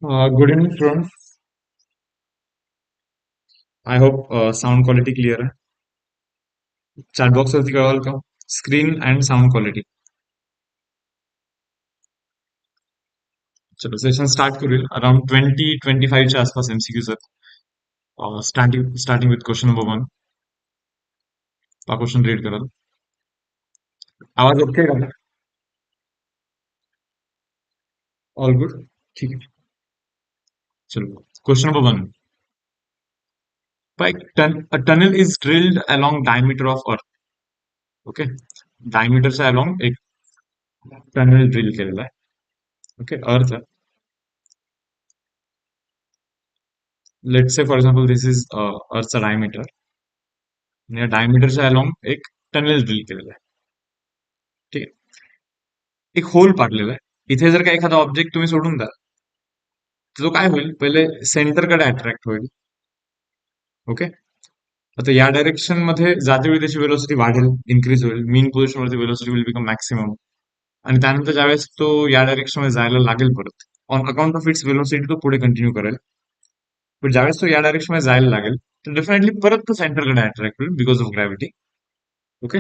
Good evening, students. I hope sound quality clear है. Chat box वरती कळवाल का? Screen and sound quality. चलो session start करूया. Around 20-25 च्या आसपास MCQs आहेत. Starting with question number 1. हा क्वेश्चन रीड कराल. आवाज ओके का? All good. ठीक है. चलो question number 1. A tunnel is drilled along diameter of earth. Okay. Diameter से along एक टनल ड्रिल केलेला आहे. ओके. अर्थ आहे. Let's say for example this is अर्थचा डायमीटर. या डायमीटरच्या अलॉंग एक टनेल ड्रिल केलेलं आहे. ठीक आहे. एक होल पाडलेला आहे. इथे जर का एखादा ऑब्जेक्ट तुम्ही सोडून द्याल तर तो काय होईल, पहिले सेंटरकडे अट्रॅक्ट होईल. ओके. आता या डायरेक्शन मध्ये जाते वेळी त्याची वेलोसिटी वाढेल, इन्क्रीज होईल. मीन पोझिशन वरती वेलोसिटी विल बिकम मॅक्सिमम. आणि त्यानंतर ज्यावेळेस तो या डायरेक्शन मध्ये जायला लागेल परत, on account of its velocity तो पुढे कंटिन्यू करेल. पण ज्यावेळेस तो या डायरेक्शन मध्ये जायला लागेल तर डेफिनेटली परत तो सेंटरकडे अट्रॅक्ट होईल बिकॉज ऑफ ग्रॅव्हिटी. ओके.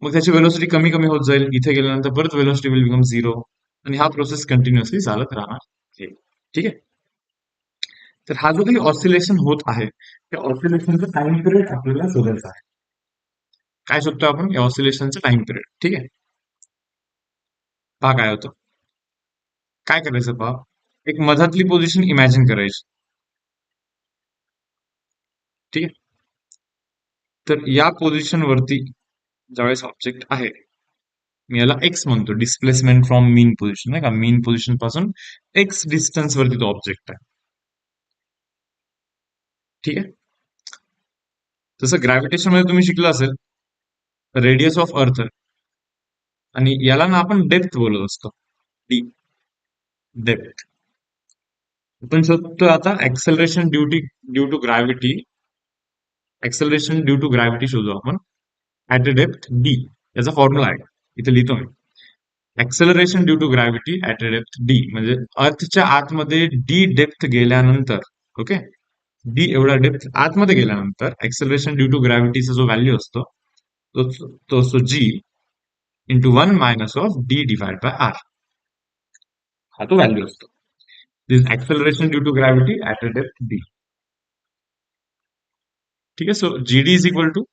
मग त्याची वेलोसिटी कमी कमी होत जाईल. इथे गेल्यानंतर परत वेलोसिटी विल बिकम झिरो. आणि हा प्रोसेस कंटिन्युअसली चालत राहणार आहे. ठीक आहे. तर हा जो काही ऑसिलेशन होत आहे त्या ऑसिलेशनचा टाइम पिरियड आपल्याला शोधायचा आहे. काय शोधतो आपण? या ऑसिलेशनचा टाइम पिरियड. ठीक आहे. पहा काय होतं. काय करायचं पहा. एक मधातली पोझिशन इमॅजिन करायची. ठीक आहे. तर या पोझिशन वरती ज्यावेळेस ऑब्जेक्ट आहे, मी याला एक्स म्हणतो, डिस्प्लेसमेंट फ्रॉम मीन पोझिशन, नाही का, मीन पोझिशन पासून एक्स डिस्टन्स वरती तो ऑब्जेक्ट आहे. ठीक आहे. जसं ग्रॅव्हिटेशन मध्ये तुम्ही शिकला असेल, रेडियस ऑफ अर्थ, आणि याला ना आपण डेप्थ बोलत असतो. D, depth. आपण शोधतो आता acceleration due to gravity. Acceleration due to gravity शोधू आपण ऍट अ डेप्थ डी. याचा फॉर्म्युला आहे, इथे लिहितो मी. Acceleration due to gravity at a depth d म्हणजे अर्थच्या आतमध्ये डी डेप्थ गेल्यानंतर, ओके, डी एवढा डेप्थ आतमध्ये गेल्यानंतर ऍक्सेलरेशन ड्यू टू ग्रॅव्हिटीचा जो व्हॅल्यू असतो तो असतो g into 1 - of d divide by R. हा तो व्हॅल्यू असतो. This acceleration due to gravity at a depth d. ठीक आहे. So g d is equal to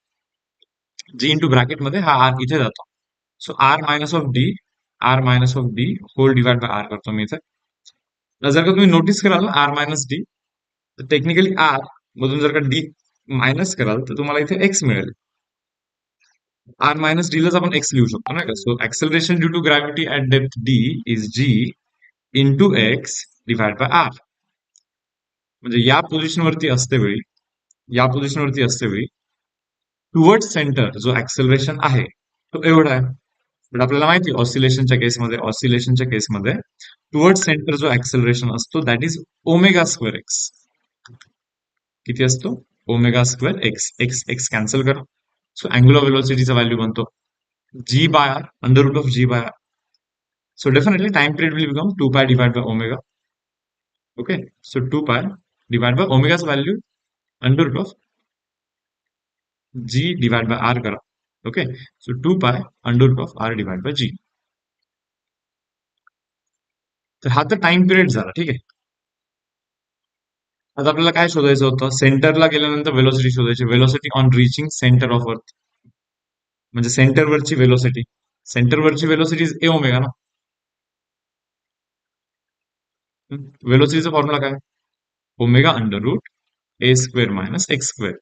g into bracket मध्ये हा आर इथे जातो. So R minus of d, R minus of d whole divide by R करतो मी इथे. जर का तुम्ही नोटीस कराल ना आर मायनस डी, तर टेक्निकली आर मधून जर का डी मायनस कराल तर तुम्हाला इथे एक्स मिळेल. आर मायनस डी लाच आपण एक्स लिहू शकतो ना का. So acceleration due to gravity at depth d is g into x divide by r. म्हणजे या पोझिशन वरती असते वेळी टुवर्ड सेंटर जो ऍक्सेलरेशन आहे तो एवढा आहे. पण आपल्याला माहिती ऑसिलेशनच्या केसमध्ये टुवर्ड सेंटर जो ऍक्सेलरेशन असतो that is omega square X. किती असतो? Omega square X. X X cancel करा. सो अँग्युलर वेलोसिटीचा व्हॅल्यू बनतो G by R, under root of G by R. So definitely time period will become 2 pi divide by omega. Okay. So 2 pi divide by omega's value under root of G divide by R करा. Okay. So 2 pi under root of R divide by जी. तर हा तर time period झाला. ठीक आहे. आता आपल्याला काय शोधायचं होतं? सेंटरला गेल्यानंतर वेलोसिटी शोधायची. Velocity on reaching centre of earth म्हणजे सेंटरवरची वेलोसिटी. सेंटरवरची वेलोसिटी इज ए ओमेगा ना. वेलोसिटीचा फॉर्म्युला काय? Omega under root A square minus X square.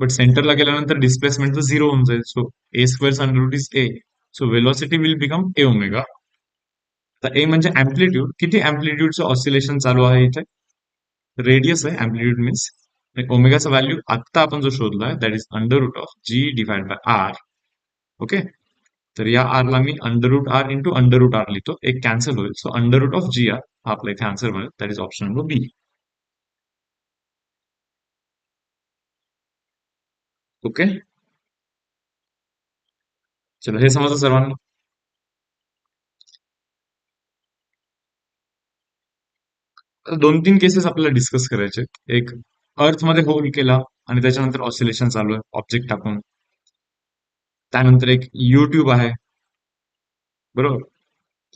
But सेंटरला गेल्यानंतर डिस्प्लेसमेंट तर झिरो होऊन जाईल. So A square under root is A. So velocity will become A omega. तर ए म्हणजे अँप्लिट्यूड. किती अँप्लिट्यूडचं ऑसिलेशन चालू आहे इथे? रेडियस आहे अँप्लिट्यूड मीन्स. ओमेगाचा व्हॅल्यू आत्ता आपण जो शोधलाय that is under root of G divide by R. Okay. तर या आरला मी under root R into under root R लिहितो. एक कॅन्सल होईल. So under root of G R हा आपला इथे आन्सर मिळेल. That is option number B. Okay. चलो हे समजलं सर्वांना. दोन तीन केसेस आपल्याला डिस्कस करायचे. एक, अर्थ मध्ये होल केला आणि त्याच्यानंतर ऑसिलेशन चालू आहे ऑब्जेक्ट टाकून. त्यानंतर एक युट्यूब आहे, बरोबर.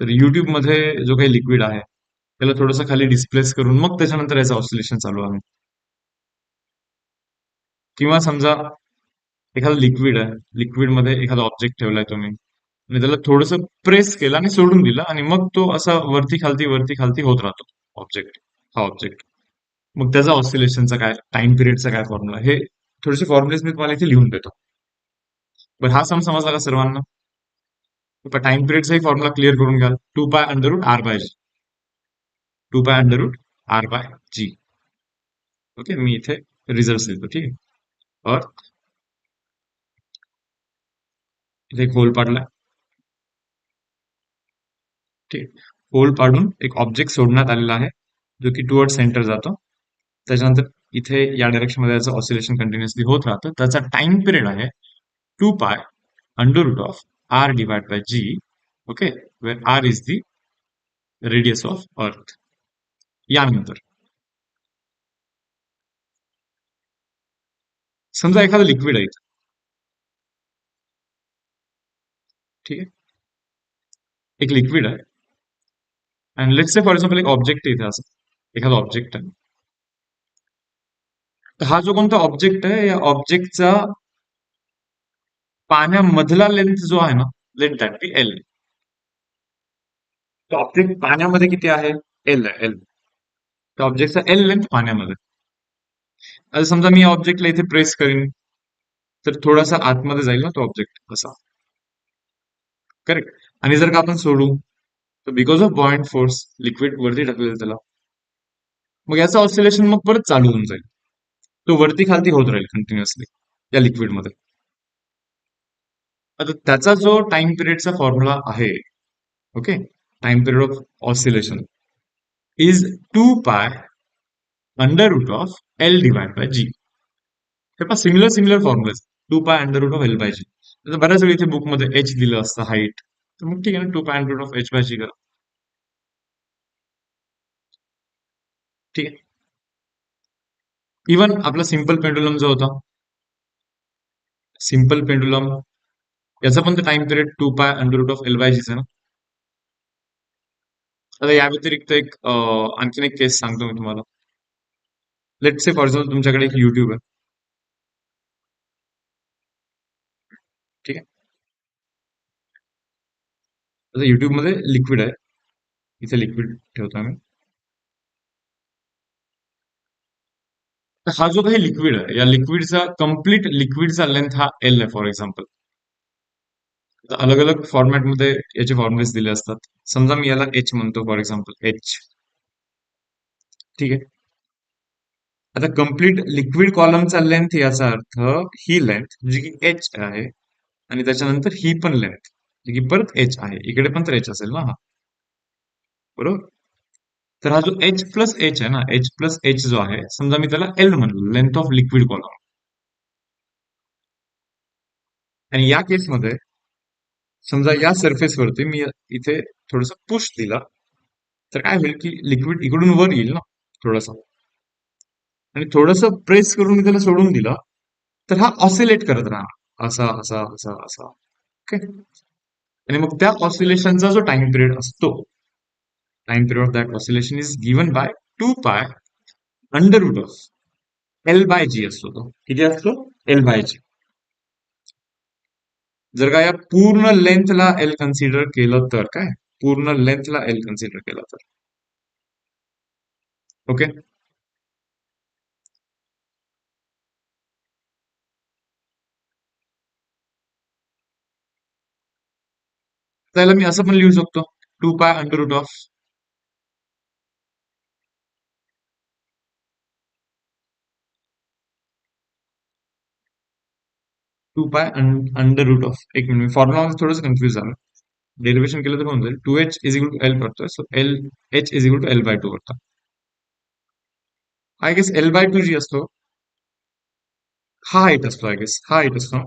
तर युट्यूब मध्ये जो काही लिक्विड आहे त्याला थोडंसं खाली डिस्प्लेस करून मग त्याच्यानंतर याचं ऑसिलेशन चालू आहे. किंवा समजा एखादं लिक्विड आहे, लिक्विड मध्ये एखादा ऑब्जेक्ट ठेवलाय तुम्ही आणि त्याला थोडंसं प्रेस केलं आणि सोडून दिलं आणि मग तो असा वरती खालती होत राहतो ऑब्जेक्ट, हा ऑब्जेक्ट. मग त्याचा ऑसिलेशनचा काय, टाइम पिरियडचा काय फॉर्म्युला, हे थोडेसे फॉर्म्युलेज मी तुम्हाला इथे लिहून देतो. पण हा सम समजला का सर्वांना? टाइम पिरियडचाही फॉर्म्युला क्लिअर करून घ्या. 2π√r/g, 2π√r/g. ओके, मी इथे रिझल्ट लिहितो, ठीक आहे. और इथे एक होल पाडला, ठीक आहे. होल पाडून एक ऑब्जेक्ट सोडण्यात आलेला आहे जो की टुवर्ड सेंटर जातो. त्याच्यानंतर इथे या डायरेक्शन मध्ये त्याचं ऑसिलेशन कंटिन्युअसली होत राहतं. त्याचा टाइम पिरियड आहे 2π√r/g. Okay, where r is the radius of earth. यानंतर समजा एखादं लिक्विड आहे, ठीक आहे. एक लिक्विड आहे आणि लेट्स से फॉर एक्झाम्पल एक ऑब्जेक्ट आहे इथे, असं एखादा ऑब्जेक्ट आहे. तर हा जो कोणता ऑब्जेक्ट आहे या ऑब्जेक्टचा पाण्यामधला लेंथ जो आहे ना, लेट दॅट बी एल. तो ऑब्जेक्ट पाण्यामध्ये किती आहे? एल आहे, एल. त्या ऑब्जेक्टचा एल लेंथ पाण्यामध्ये. आता समजा मी या ऑब्जेक्टला इथे प्रेस करीन तर थोडासा आतमध्ये जाईल ना तो ऑब्जेक्ट, असा. करेक्ट. आणि जर का आपण सोडू तर बिकॉज ऑफ बॉइंट फोर्स लिक्विड वरती ढकलेल त्याला, मग याचं ऑसिलेशन मग परत चालू होऊन जाईल. तो वरती खालती होत राहील कंटिन्युअसली या लिक्विड मध्ये. आता त्याचा जो टाइम पिरियडचा फॉर्म्युला आहे, okay, time period of oscillation is 2π√of L/g. हे पहा, सिमिलर सिमिलर फॉर्म्युले, 2π√of L/g. तर बऱ्याच वेळी इथे बुकमध्ये एच दिलं असतं हाईट, तर मग ठीक आहे ना, 2π√of H/g करा, ठीक आहे. इवन आपला सिंपल पेंडुलम जो होता, सिंपल पेंडुलम, याचा पण टाइम पिरियड 2π√of L/g आहे ना. आता या व्यतिरिक्त एक आणखीन एक केस सांगतो मी तुम्हाला. लेट से फॉर एक्झाम्पल तुमच्याकडे एक युट्यूब आहे, ठीक आहे. आता युट्यूब मध्ये लिक्विड आहे, इथे लिक्विड ठेवतो आम्ही. तर हा जो काही लिक्विड आहे या लिक्विडचा कम्प्लीट लिक्विडचा लेंथ हा एल आहे फॉर एक्झाम्पल. अलग अलग फॉर्मॅटमध्ये याचे फॉर्म्युलेस दिले असतात. समजा मी याला एच म्हणतो फॉर एक्झाम्पल, एच, ठीक आहे. आता कम्प्लीट लिक्विड कॉलमचा लेंथ याचा अर्थ ही लेंथ जी की एच आहे आणि त्याच्यानंतर ही पण लेंथ जी की परत एच आहे, इकडे पण तर एच असेल ना, हा, बरोबर. तर हा जो एच प्लस एच आहे ना, एच प्लस एच जो आहे, समजा मी त्याला एल म्हणलं, लेंथ ऑफ लिक्विड कॉलम. आणि या केसमध्ये समजा या सरफेस वरती मी इथे थोडस पुश दिला तर काय होईल की लिक्विड इकडून वर येईल ना थोडासा, आणि थोडस प्रेस करून मी त्याला सोडून दिला तर हा ऑसिलेट करत राहणार, असा असा असा असा, ओके. आणि मग त्या ऑसिलेशनचा जो टाइम पिरियड असतो, time period of that oscillation is given bye 2π√of L/g असतो. तो किती असतो? L/g. जर का या पूर्ण लेंथला एल कन्सिडर केलं तर, काय, पूर्ण लेंथला एल कन्सिडर केलं तर, ओके. त्याला मी असं पण लिहू शकतो, 2π√of 2π√of, एक मिनिट, फॉर्म्युला थोडंसं कन्फ्युज झालं. डेरिवेशन केलं तर होऊन जाईल. 2h is equal to L पडतोय, so L, H is equal to L/2 पडतं. आय गेस L/2 जी असतो हा हाईट असतो, आय गेस हा हाईट असतो.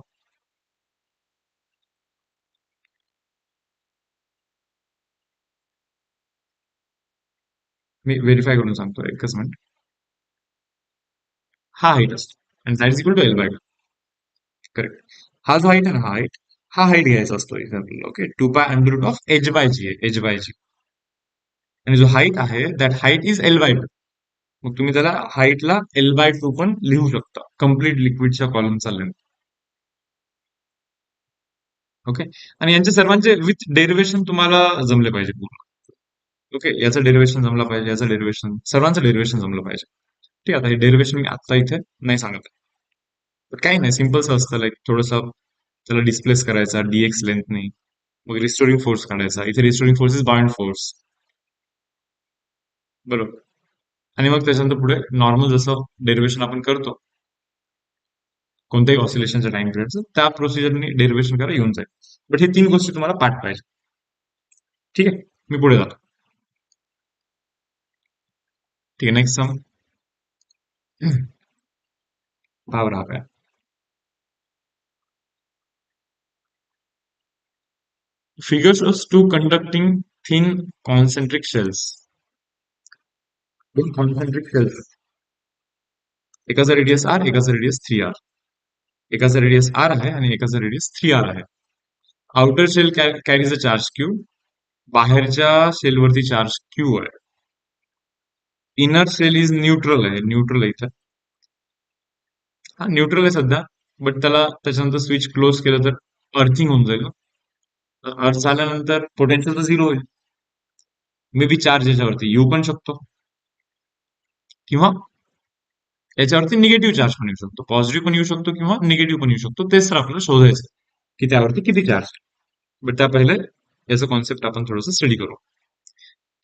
मी व्हेरीफाय करून सांगतो, एकच मिनिट. हा हाईट असतो आणि that is equal to l by two. Correct. हा जो हाईट आहे ना, हा हाईट घ्यायचा असतो इथे आपल्याला. Okay, 2 pi under root of H by G आहे, एच बाय जी. आणि जो हाईट आहे that height is L by two. मग तुम्ही त्याला हाईटला एल बाय टू पण लिहू शकता, कम्प्लीट लिक्विडच्या कॉलमचा लेंथ. ओके. आणि यांचे सर्वांचे विथ डेरिवेशन तुम्हाला जमले पाहिजे पूर्ण. ओके, याचं डेरिवेशन जमलं पाहिजे, याचं डेरिवेशन, सर्वांचं डेरिवेशन जमलं पाहिजे. ठीक आहे, आता हे डेरिवेशन मी आता इथे नाही सांगत. पण काही नाही, सिम्पलच असतं. लाईक थोडंसं त्याला डिस्प्लेस करायचा डीएक्स लेंथने, मग रिस्टोरिंग फोर्स काढायचा. इथे restoring force is bound force. बरोबर. आणि मग त्याच्यानंतर पुढे नॉर्मल जसं डेरिवेशन आपण करतो कोणत्याही ऑसिलेशनच्या टाइम पिरियडचं, त्या प्रोसिजरने डेरिवेशन करा, येऊन जाईल. बट हे 3 गोष्टी तुम्हाला पाठ पाहिजे. ठीक आहे, मी पुढे जातो. ठीक आहे, नेक्स्ट सम. पहा बरं हा काय. Figure shows two conducting thin concentric shells. दोन concentric shells. एकाचा रेडियस आर, एकाचा रेडियस 3r. एकाचा रेडियस आर आहे आणि एकाचा रेडियस 3r आहे. Outer shell carries a charge q. बाहेरच्या शेलवरती चार्ज क्यू आहे. इनर शेल इज न्यूट्रल आहे, न्यूट्रल आहे इथं. हा न्यूट्रल आहे सध्या, बट त्याला त्याच्यानंतर स्विच क्लोज केलं तर अर्थिंग होऊन जाईल. अर्थ झाल्यानंतर पोटेन्शियल तर 0 होईल. मे बी चार्ज याच्यावरती येऊ पण शकतो, किंवा याच्यावरती निगेटिव्ह चार्ज पण येऊ शकतो. पॉझिटिव्ह पण येऊ शकतो किंवा निगेटिव्ह पण येऊ शकतो. तेच तर आपल्याला शोधायचं की त्यावरती किती चार्ज. बट त्या पहिले याचं कॉन्सेप्ट आपण थोडंसं स्टडी करू,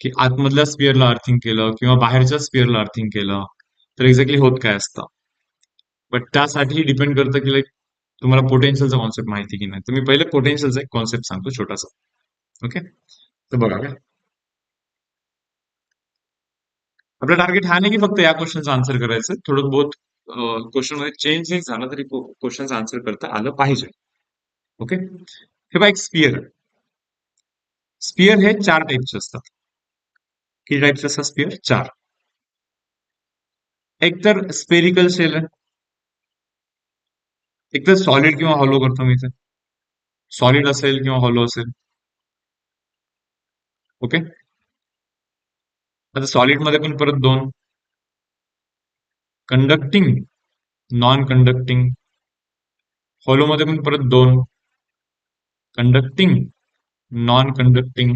की आतमधल्या स्पिअरला अर्थिंग केलं किंवा बाहेरच्या स्पिअरला अर्थिंग केलं तर एक्झॅक्टली होत काय असतं. बट त्यासाठी डिपेंड करतं की लाईक तुम्हाला पोटेन्शियलचा कॉन्सेप्ट माहिती की नाही. तर मी पहिले पोटेन्शियलचा एक कॉन्सेप्ट सांगतो छोटासा. ओके, तर बघा काय, आपला टार्गेट हा नाही की फक्त या क्वेश्चनचा आन्सर करायचं. थोडं बहुत क्वेश्चन मध्ये चेंज नाही झाला तरी क्वेश्चनचा आन्सर करता आलं पाहिजे. ओके, हे बघा एक स्पिअर. स्पिअर हे 4 टाईपचे असतात. किती टाईपचे असतात स्पिअर? 4. एक तर स्पेरिकल शेल आहे, एक तर सॉलिड किंवा हॉलो करतो मी इथे. सॉलिड असेल किंवा हॉलो असेल. ओके, आता सॉलिड मध्ये पण परत 2, कंडक्टिंग, नॉन कंडक्टिंग. हॉलो मध्ये पण परत 2, कंडक्टिंग, नॉन कंडक्टिंग.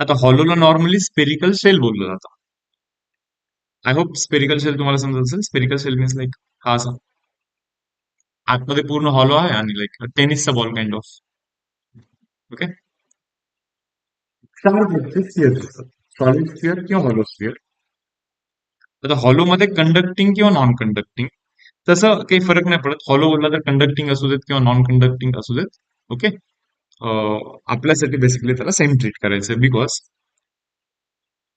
आता हॉलोला नॉर्मली स्पेरिकल शेल बोललं जातं. आय होप स्पेरिकल शेल तुम्हाला समजत असेल. स्पेरिकल शेल मीन्स लाईक हा असा आतमध्ये पूर्ण हॉलो आहे आणि लाईक टेनिसचा बॉल काइंड ऑफ. ओके, 4 टाईपचे स्पिअर असतात, सॉलिड स्पिअर किंवा हॉलो स्पिअर. आता हॉलो मध्ये कंडक्टिंग किंवा नॉन कंडक्टिंग तसं काही फरक नाही पडत. हॉलो बोलला तर कंडक्टिंग असू देत किंवा नॉन कंडक्टिंग असू देत. ओके, आपल्यासाठी बेसिकली त्याला सेम ट्रीट करायचं, बिकॉज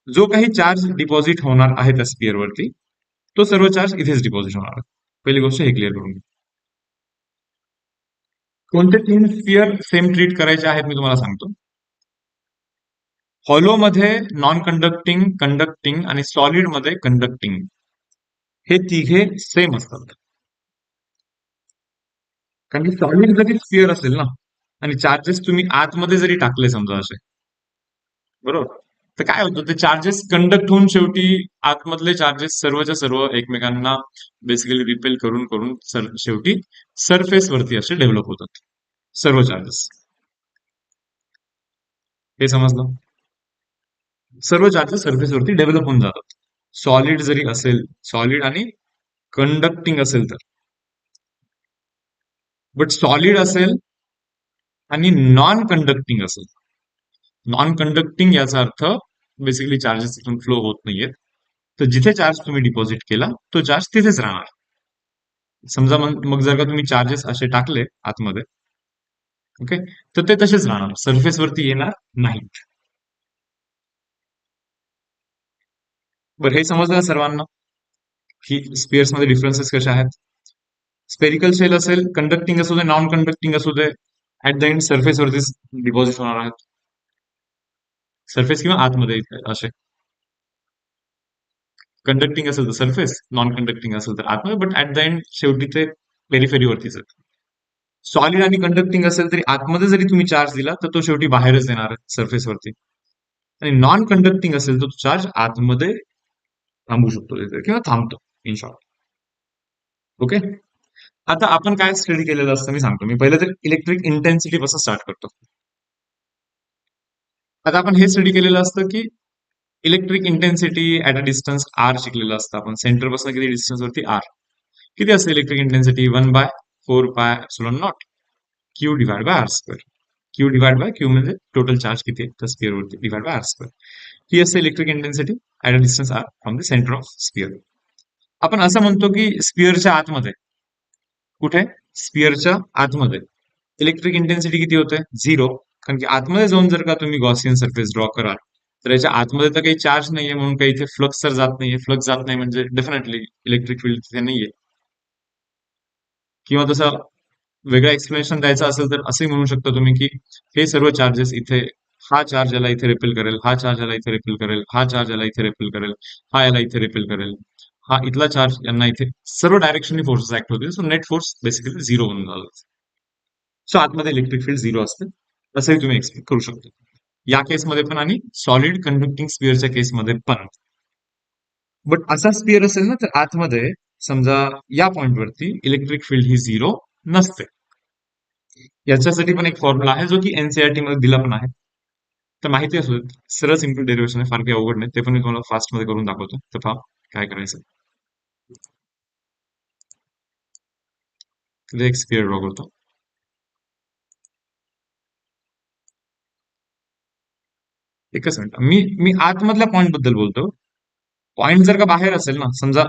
जो काही चार्ज डिपॉझिट होणार आहे त्या स्पिअर वरती तो सर्व चार्ज इथेच डिपॉझिट होणार आहे. पहिली गोष्ट हे क्लिअर करून घ्या. कोणते 3 स्पिअर सेम ट्रीट करायचे आहेत मी तुम्हाला सांगतो. हॉलो मध्ये नॉन कंडक्टिंग, कंडक्टिंग आणि सॉलिड मध्ये कंडक्टिंग हे तिघे सेम असतात. कारण की सॉलिड जरी स्पिअर असेल ना आणि चार्जेस तुम्ही आतमध्ये जरी टाकले समजा असे, बरोबर, तर काय होतं ते चार्जेस कंडक्ट होऊन शेवटी आतमधले चार्जेस सर्वच्या सर्व एकमेकांना बेसिकली रिपेल करून करून शेवटी सरफेस वरती असे डेव्हलप होतात सर्व चार्जेस. हे समजलं? सर्व चार्जेस सरफेस वरती डेव्हलप होऊन जातात. सॉलिड जरी असेल, सॉलिड आणि कंडक्टिंग असेल तर. बट सॉलिड असेल आणि नॉन कंडक्टिंग असेल, नॉन कंडक्टिंग याचा अर्थ बेसिकली चार्जेस तिथून फ्लो होत नाहीयेत. तर जिथे चार्ज तुम्ही डिपॉझिट केला तो चार्ज तिथेच राहणार. समजा मग जर का तुम्ही चार्जेस असे टाकले आतमध्ये, ओके, तर ते तसेच राहणार, सरफेस वरती येणार नाहीत. बरं, हे समजलं सर्वांना की स्पिअर्स मध्ये डिफरन्सेस कशा आहेत. स्पेरिकल शेल असेल, कंडक्टिंग असू दे, नॉन कंडक्टिंग असू दे, ऍट द एंड सरफेस वरतीच डिपॉझिट होणार आहेत. सरफेस किंवा आतमध्ये असे. कंडक्टिंग असेल तर सरफेस, नॉन कंडक्टिंग असेल तर आतमध्ये, बट ऍट द एंड शेवटी ते पेरिफेरीवरतीच आहे. सॉलिड आणि कंडक्टिंग असेल तरी आतमध्ये जरी तुम्ही चार्ज दिला तर तो शेवटी बाहेरच येणार आहे सरफेसवरती. आणि नॉन कंडक्टिंग असेल तर तो चार्ज आतमध्ये थांबू शकतो तिथे किंवा थांबतो इन शॉर्ट. ओके. आता आपण काय स्टडी केलेलं असतं मी सांगतो. मी पहिले तर इलेक्ट्रिक इंटेन्सिटी पासून स्टार्ट करतो. आता आपण हे स्टडी केलेलं असतं की electric intensity at a distance r शिकलेलं असतं आपण. सेंटर पासून किती डिस्टन्स वरती आर. किती असते electric intensity? 1/4πε0 Q divide by R square. Q divide by Q म्हणजे टोटल चार्ज किती आहे तर स्पिअर वरती डिवाइड बाय आर स्क्वेअर. ही असते electric intensity at a distance R from the centre of sphere. आपण असं म्हणतो की स्पिअरच्या आतमध्ये, कुठे? स्पिअरच्या आतमध्ये इलेक्ट्रिक इंटेन्सिटी किती होते? 0. कारण की आतमध्ये जाऊन जर का तुम्ही गॉसियन सरफेस ड्रॉ कराल तर याच्या आतमध्ये तर काही चार्ज नाहीये, म्हणून काही इथे फ्लक्स तर जात नाहीये. फ्लक्स जात नाही म्हणजे डेफिनेटली इलेक्ट्रिक फील्ड तिथे नाहीये. किंवा तसं वेगळं एक्सप्लेनेशन द्यायचं असेल तर असंही म्हणू शकता तुम्ही की हे सर्व चार्जेस इथे, हा चार्ज याला इथे रिपेल करेल, हा चार्ज याला इथे रिपेल करेल, हा चार्ज याला इथे रिपेल करेल, हा याला इथे रिपेल करेल, हा इथला चार्ज यांना इथे, सर्व डायरेक्शननी फोर्सेस ऍक्ट होतील. सो नेट फोर्स बेसिकली 0 होऊन जाईल. सो आतमध्ये इलेक्ट्रिक फील्ड 0 असते, असंही तुम्ही एक्सप्लेन करू शकता या केसमध्ये पण आणि सॉलिड कंडक्टिंग स्पिअरच्या केसमध्ये पण. बट असा स्पिअर असेल ना तर आतमध्ये समजा या पॉइंटवरती इलेक्ट्रिक फील्ड ही 0 नसते. याच्यासाठी पण एक फॉर्म्युला आहे जो की एनसीईआरटी मध्ये दिला पण आहे, तर माहिती असू देत. सरळ सिंपल डेरिवेशन आहे, फार काही अवघड नाही. ते पण मी तुम्हाला फास्ट मध्ये करून दाखवतो. तर पहा काय करायचं. तिथे एक स्पिअर ड्रॉ करतो. एकच मिनिट, मी मी आतमधल्या पॉइंट बद्दल बोलतो. पॉइंट जर का बाहेर असेल ना, समजा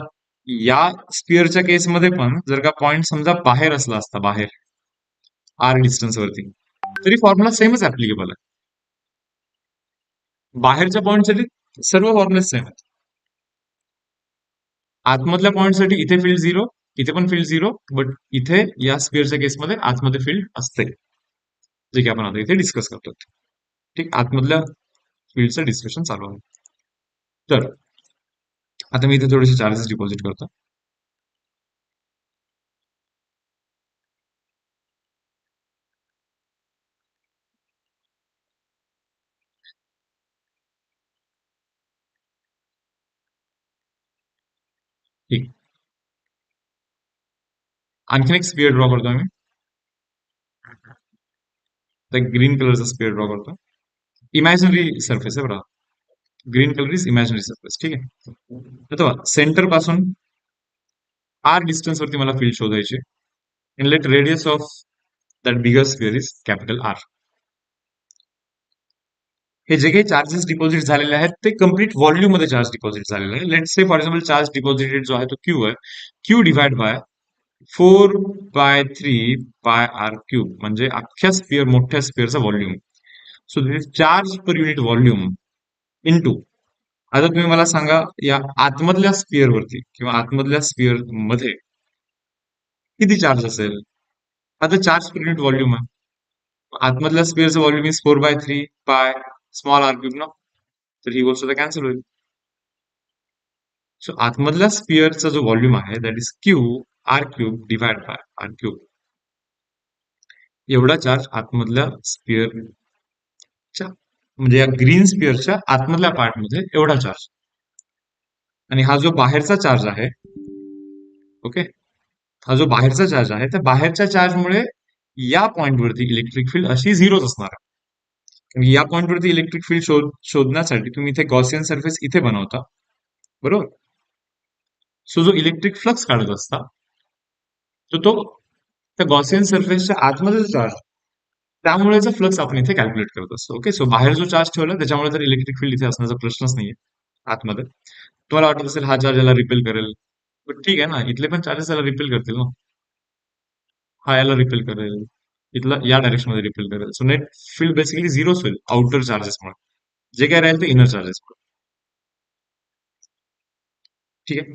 या स्पिअरच्या केसमध्ये पण जर का पॉइंट समजा बाहेर असला असता, बाहेर आर डिस्टन्स वरती, तरी फॉर्म्युला सेमच ऍप्लिकेबल आहे. बाहेरच्या पॉइंटसाठी सर्व फॉर्म्युले सेम आहेत. आतमधल्या पॉइंटसाठी इथे फील्ड 0, इथे पण फील्ड 0, बट इथे या स्पिअरच्या केसमध्ये आतमध्ये फील्ड असते, जे की आपण आता इथे डिस्कस करतो. ठीक, आतमधल्या फील्डचं डिस्कशन चालू आहे. तर आता मी इथे थोडेसे चार्जेस डिपॉझिट करतो. ठीक, आणखीन एक स्पिअर ड्रॉ करतो मी. तर ग्रीन कलरचा स्पिअर ड्रॉ करतो. इमॅजिनरी सरफेस आहे बघा. Green colour is imaginary surface. ठीक आहे. आता सेंटर पासून आर डिस्टन्स वरती मला फील्ड शोधायची. Inlet radius of that bigger sphere is capital R. हे जे काही चार्जेस डिपॉझिट झालेले आहेत ते कम्प्लीट व्हॉल्यूम मध्ये चार्ज डिपॉझिट झालेले आहे. Let say for example charge deposited जो आहे तो क्यू आहे. क्यू डिवाइड बाय 4/3 πr³ म्हणजे अख्ख्या स्पिअर, मोठ्या स्पिअरचा volume. So this is charge per unit volume into. आता तुम्ही मला सांगा या आतमधल्या स्पिअर वरती किंवा आतमधल्या स्पिअर मध्ये किती चार्ज असेल. आता चार्ज पर युनिट व्हॉल्यूम आहे. आतमधल्या स्पिअरचं व्हॉल्यूम इज 4/3 π स्मॉल r³ ना, तर ही गोष्ट तर कॅन्सल होईल. सो आतमधल्या स्पिअरचा जो व्हॉल्यूम आहे that is Q r³ divide by r³. एवढा चार्ज आतमधल्या स्पिअरच्या, म्हणजे या ग्रीन स्पिअरच्या आतमधल्या पार्ट मध्ये एवढा चार्ज. आणि हा जो बाहेरचा चार्ज आहे, ओके, हा जो बाहेरचा चार्ज आहे त्या बाहेरच्या चार्जमुळे या पॉइंटवरती इलेक्ट्रिक फील्ड अशी 0च असणार आहे. कारण या पॉइंटवरती इलेक्ट्रिक फील्ड शोधण्यासाठी तुम्ही इथे गॉसियन सरफेस इथे बनवता, बरोबर. सो जो इलेक्ट्रिक फ्लक्स काढत असता तो त्या गॉसियन सरफेसच्या आतमध्ये चार्ज, त्यामुळेचा फ्लक्स आपण इथे कॅल्क्युलेट करत असतो. ओके, सो बाहेर जो चार्ज ठेवला त्याच्यामुळे तर इलेक्ट्रिक फील्ड इथे असण्याचा प्रश्नच नाहीये आतमध्ये. तुम्हाला वाटत असेल हा चार्ज याला रिपेल करेल, पण ठीक आहे ना, इथले पण चार्जेस याला रिपेल करतील ना. हा याला रिपेल करेल, इथला या डायरेक्शन मध्ये रिपेल करेल. सो नेट फील्ड बेसिकली 0च होईल आउटर चार्जेसमुळे. जे काय राहील ते इनर चार्जेसमुळे. ठीक आहे.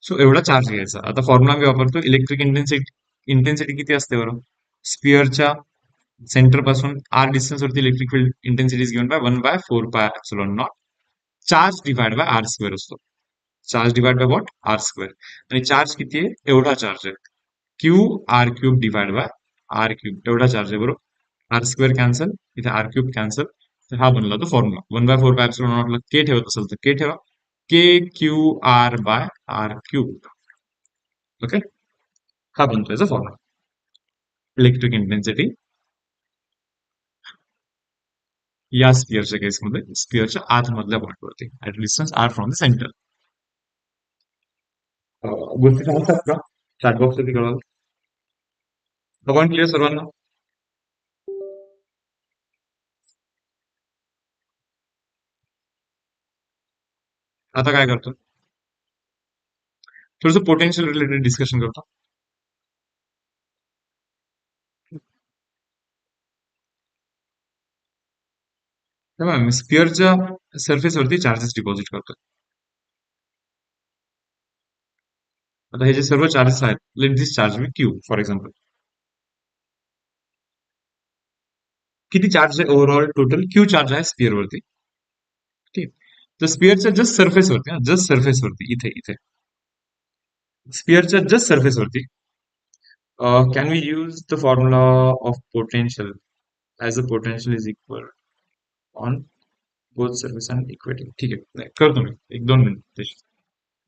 सो एवढा चार्ज घ्यायचा. आता फॉर्म्युला मी वापरतो. Electric intensity. इंटेन्सिटी किती असते बरं स्पिअरच्या सेंटर पासून आर डिस्टन्स वरती electric field intensity is given by 1/4 pi epsilon naught charge divide by R square असतो. Charge divide by what R square. आणि चार्ज किती आहे एवढा चार्ज आहे. Q R cube divide by R cube एवढा charge आहे बरोबर. आर स्क्वेअर कॅन्सल इथे आर क्यूब कॅन्सल. तर हा बनला तो फॉर्म्युला 1/4 पाय एप्सिलॉन नॉटला के ठेवत असेल तर के ठेवा. K Q R by R cube. Okay हा बनतो याचा फॉर्म्युला. इलेक्ट्रिक इंटेन्सिटी या स्पिअरच्या केसमध्ये स्पिअरच्या आतमधल्या पॉईंटवरती at distance R from the centre. गोष्टी समजतात का चॅट बॉक्स वरती कळवा. पॉईंट क्लिअर सर्वांना. आता काय करतो थोडंसं पोटेन्शियल रिलेटेड डिस्कशन करतो. तेव्हा मी स्पिअरच्या सरफेसवरती चार्जेस डिपॉझिट करतो. आता हे जे सर्व चार्जेस आहेत let this charge me Q for example. किती चार्ज आहे ओव्हरऑल टोटल क्यू चार्ज आहे स्पिअरवरती. ठीक. तर स्पिअरच्या जस्ट सरफेसवरती जस्ट सरफेसवरती इथे इथे स्पिअरच्या जस्ट सरफेसवरती can we use the formula of potential as a potential is equal on both surface and equating. ठीक आहे नाही, करतो मी 1-2 मिनिट.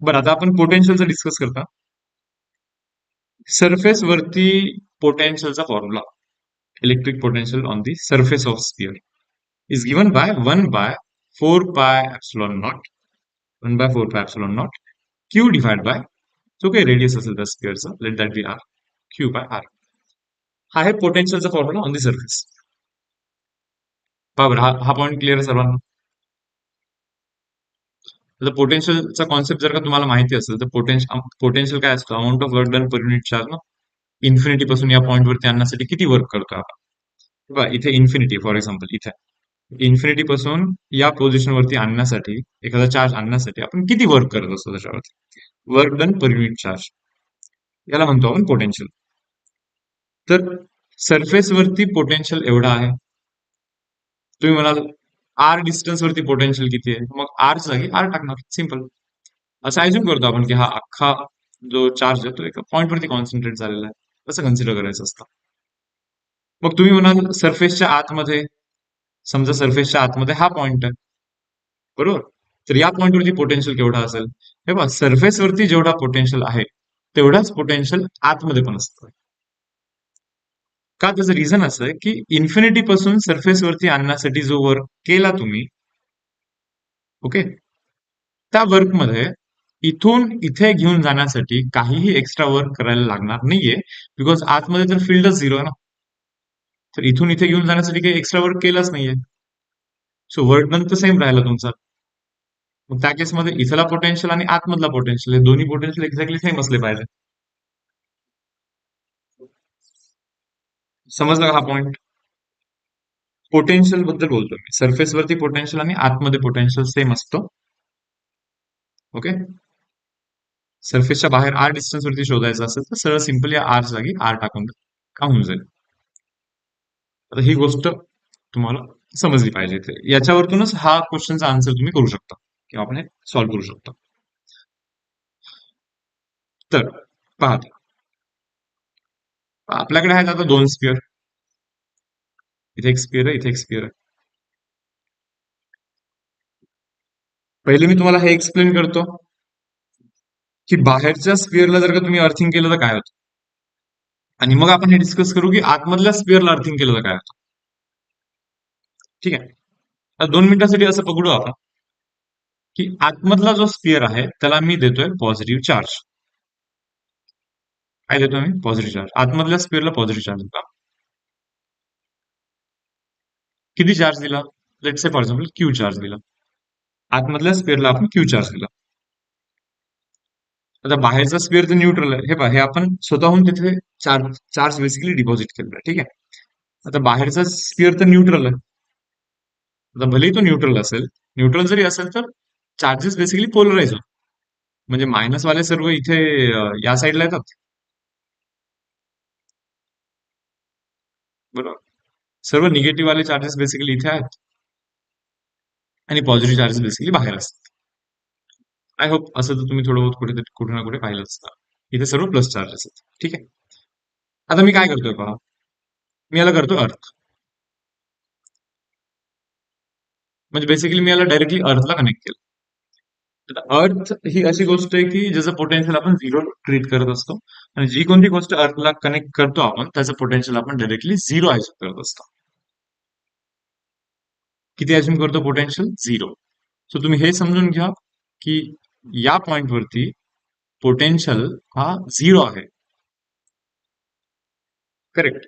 बरं आता आपण पोटेन्शियलचं डिस्कस करता. सरफेस वरती पोटेन्शियलचा formula electric potential on the surface of sphere is given by 1/4 pi epsilon naught 1/4 pi epsilon naught Q divide by जो काही रेडियस असेल त्या स्पियरचा let that be R Q by R. हा आहे पोटेन्शियलचा फॉर्म्युला ऑन दी सरफेस. बरोबर हा हा पॉईंट क्लिअर आहे सर्वांना. तर पोटेन्शियलचा कॉन्सेप्ट जर का तुम्हाला माहिती असेल तर पोटेन्शियल काय असतं amount of work done per unit charge ना. इन्फिनिटी पासून या पॉईंट वरती आणण्यासाठी किती वर्क करतो आपण. बघा इथे इन्फिनिटी फॉर एक्झाम्पल इथे इन्फिनिटी पासून या पोझिशन वरती आणण्यासाठी एखादा चार्ज आणण्यासाठी आपण किती वर्क करत असतो त्याच्यावरती work done per unit charge याला म्हणतो आपण पोटेन्शियल. तर सरफेस वरती पोटेन्शियल एवढा आहे. तुम्ही म्हणाल आर डिस्टन्स वरती पोटेन्शियल किती आहे मग आरच्या जागी आर टाकणार सिम्पल. असं ऍझ्युम करतो आपण की हा अख्खा जो चार्ज आहे तो एका पॉइंट वरती कॉन्सन्ट्रेट झालेला आहे असं कन्सिडर करायचं असतं. मग तुम्ही म्हणाल सरफेसच्या आतमध्ये समजा सरफेसच्या आतमध्ये हा पॉइंट आहे बरोबर. तर या पॉइंट वरती पोटेन्शियल केवढा असेल हे बघा सरफेस वरती जेवढा पोटेन्शियल आहे तेवढाच पोटेन्शियल आतमध्ये पण असतं. का त्याचं रिझन असं आहे की इन्फिनिटी पासून सरफेस वरती आणण्यासाठी जो वर्क केला तुम्ही ओके त्या वर्कमध्ये इथून इथे घेऊन जाण्यासाठी काहीही एक्स्ट्रा वर्क करायला लागणार नाहीये बिकॉज आतमध्ये तर फील्डच झिरो आहे ना. तर इथून इथे घेऊन जाण्यासाठी काही एक्स्ट्रा वर्क केलाच नाहीये. सो वर्क डन तर सेम राहिला तुमचा. मग त्या केसमध्ये इथला पोटेन्शियल आणि आतमधला पोटेन्शियल हे दोन्ही पोटेन्शियल एक्झॅक्टली सेम असले पाहिजे. समजलं का हा पॉइंट. पोटेन्शियल बद्दल बोलतो मी सरफेस वरती पोटेन्शियल आणि आतमध्ये पोटेन्शियल सेम असतो. ओके सरफेसच्या बाहेर आर डिस्टन्स वरती शोधायचं असेल तर सरळ सिंपल या आर जागी आर टाकून का होऊन जाईल. आता ही गोष्ट तुम्हाला समजली पाहिजे इथे याच्यावरतूनच हा क्वेश्चनचा आन्सर तुम्ही करू शकता किंवा आपण हे सॉल्व्ह करू शकता. तर पाहता आपल्याकडे आहेत आता 2 स्पिअर. इथे एक स्पिअर आहे इथे एक स्पिअर आहे. पहिले मी तुम्हाला हे एक्सप्लेन करतो की बाहेरच्या स्पिअरला जर का तुम्ही अर्थिंग केलं तर काय होतं आणि मग आपण हे डिस्कस करू की आतमधल्या स्पिअरला अर्थिंग केलं तर काय होतं. ठीक आहे आता 2 मिनिटांसाठी असं पकडू आपण की आतमधला जो स्पिअर आहे त्याला मी देतोय पॉझिटिव्ह चार्ज. काय देतोय मी पॉझिटिव्ह चार्ज आतमधल्या स्पिअरला पॉझिटिव्ह चार्ज देतो. किती चार्ज दिला let's say for example Q charge दिला. आतमधल्या स्पिअरला आपण क्यू चार्ज दिला. आता बाहेरचा स्पिअर तर न्यूट्रल आहे हे पहा हे आपण स्वतःहून तिथे चार्ज चार्ज बेसिकली डिपॉझिट केलेला आहे. ठीक आहे आता बाहेरचा स्पिअर तर न्यूट्रल आहे. आता भलेही तो न्यूट्रल असेल न्यूट्रल जरी असेल तर चार्जेस बेसिकली पोलराइज होतात. म्हणजे मायनस वाले सर्व इथे या साईडला येतात बरोबर. सर्व निगेटिव्ह वाले चार्जेस बेसिकली इथे आहेत आणि पॉझिटिव्ह चार्जेस बेसिकली बाहेर असतात. आय होप असं तर तुम्ही थोडं बहुत कुठे ना कुठे पाहिलं असतं. इथे सर्व प्लस चार्जेस आहेत. ठीक आहे. आता मी काय करतोय पहा, मी याला करतो अर्थ. म्हणजे बेसिकली मी याला डायरेक्टली अर्थला कनेक्ट केलं. अर्थ ही अशी गोष्ट आहे की ज्याचं पोटेन्शियल आपण झिरो ट्रीट करत असतो आणि जी कोणती गोष्ट अर्थला कनेक्ट करतो आपण त्याचं पोटेन्शियल आपण डायरेक्टली झिरो अज्युम करत असतो. किती अज्युम करतो पोटेन्शियल? झिरो. सो तुम्ही हे समजून घ्या की या पॉइंटवरती पोटेन्शियल हा झिरो आहे. Correct.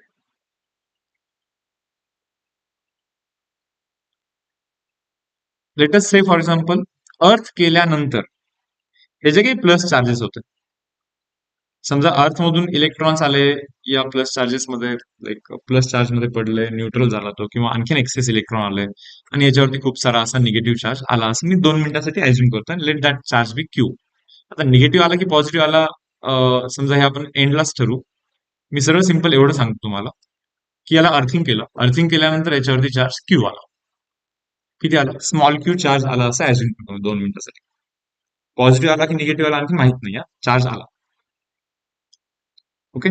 Let's say for example earth केल्यानंतर हे जे काही प्लस चार्जेस होते, समजा अर्थ मधून इलेक्ट्रॉन्स आले या प्लस चार्जेस मध्ये, लाईक प्लस चार्ज मध्ये पडले, न्यूट्रल झाला तो, किंवा आणखीन एक्सेस इलेक्ट्रॉन आले आणि याच्यावरती खूप सारा असा निगेटिव्ह चार्ज आला, असं मी 2 मिनिटासाठी अज्युम करतो. Let that charge be q. आता निगेटिव्ह आला की पॉझिटिव्ह आला, समजा हे आपण एंडलाच ठरवू. मी सरळ सिंपल एवढं सांगतो तुम्हाला की याला अर्थिंग केलं, अर्थिंग केल्यानंतर याच्यावरती चार्ज क्यू आला. किती आला? स्मॉल क्यू चार्ज आला असं अज्युम करतो 2 मिनिटासाठी. पॉझिटिव्ह आला की निगेटिव्ह आला आणखी माहित नाही, चार्ज आला. ओके.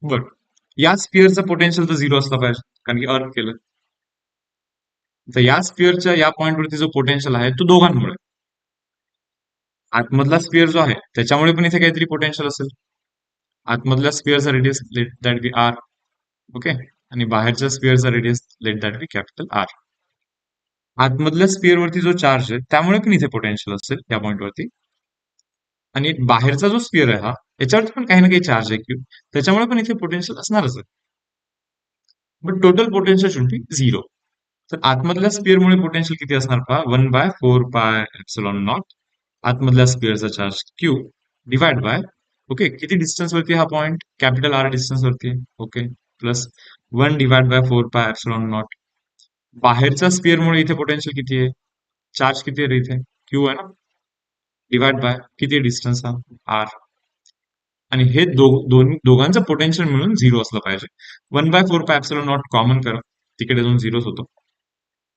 बरं, या स्पिअरचं पोटेन्शियल तर झिरो असला पाहिजे कारण की अर्थ केलं. तर या स्पिअरच्या या पॉइंटवरती जो पोटेन्शियल आहे तो दोघांमुळे, आतमधला स्पिअर जो आहे त्याच्यामुळे पण इथे काहीतरी पोटेन्शियल असेल. आतमधल्या स्पिअरचा radius let that be R. Okay. आणि बाहेरच्या स्पिअरचा radius let that be capital R. आतमधल्या स्पिअरवरती जो चार्ज आहे त्यामुळे पण इथे पोटेन्शियल असेल या पॉइंटवरती. आणि बाहेरचा जो स्पिअर आहे हा, याच्यावरती पण काही ना काही चार्ज आहे क्यू, त्याच्यामुळे पण इथे पोटेन्शियल असणारच आहे. But total potential should be zero. तर आतमधल्या स्पिअरमुळे पोटेन्शियल किती असणार पहा, 1/4πε0 आतमधल्या स्पिअरचा charge Q divide by, okay, किती डिस्टन्स वरती हा पॉइंट, कॅपिटल आर डिस्टन्स वरती, ओके, प्लस 1/4πε0. बाहेरच्या स्पिअरमुळे इथे पोटेन्शियल किती आहे, चार्ज किती आहे इथे, क्यू आहे ना, डिवाइड बाय किती डिस्टन्स हा, आर. आणि हे दोघांचं पोटेन्शियल मिळून झिरो असलं पाहिजे. 1/4πε0 कॉमन करा, तिकडे जाऊन झिरोच होतो.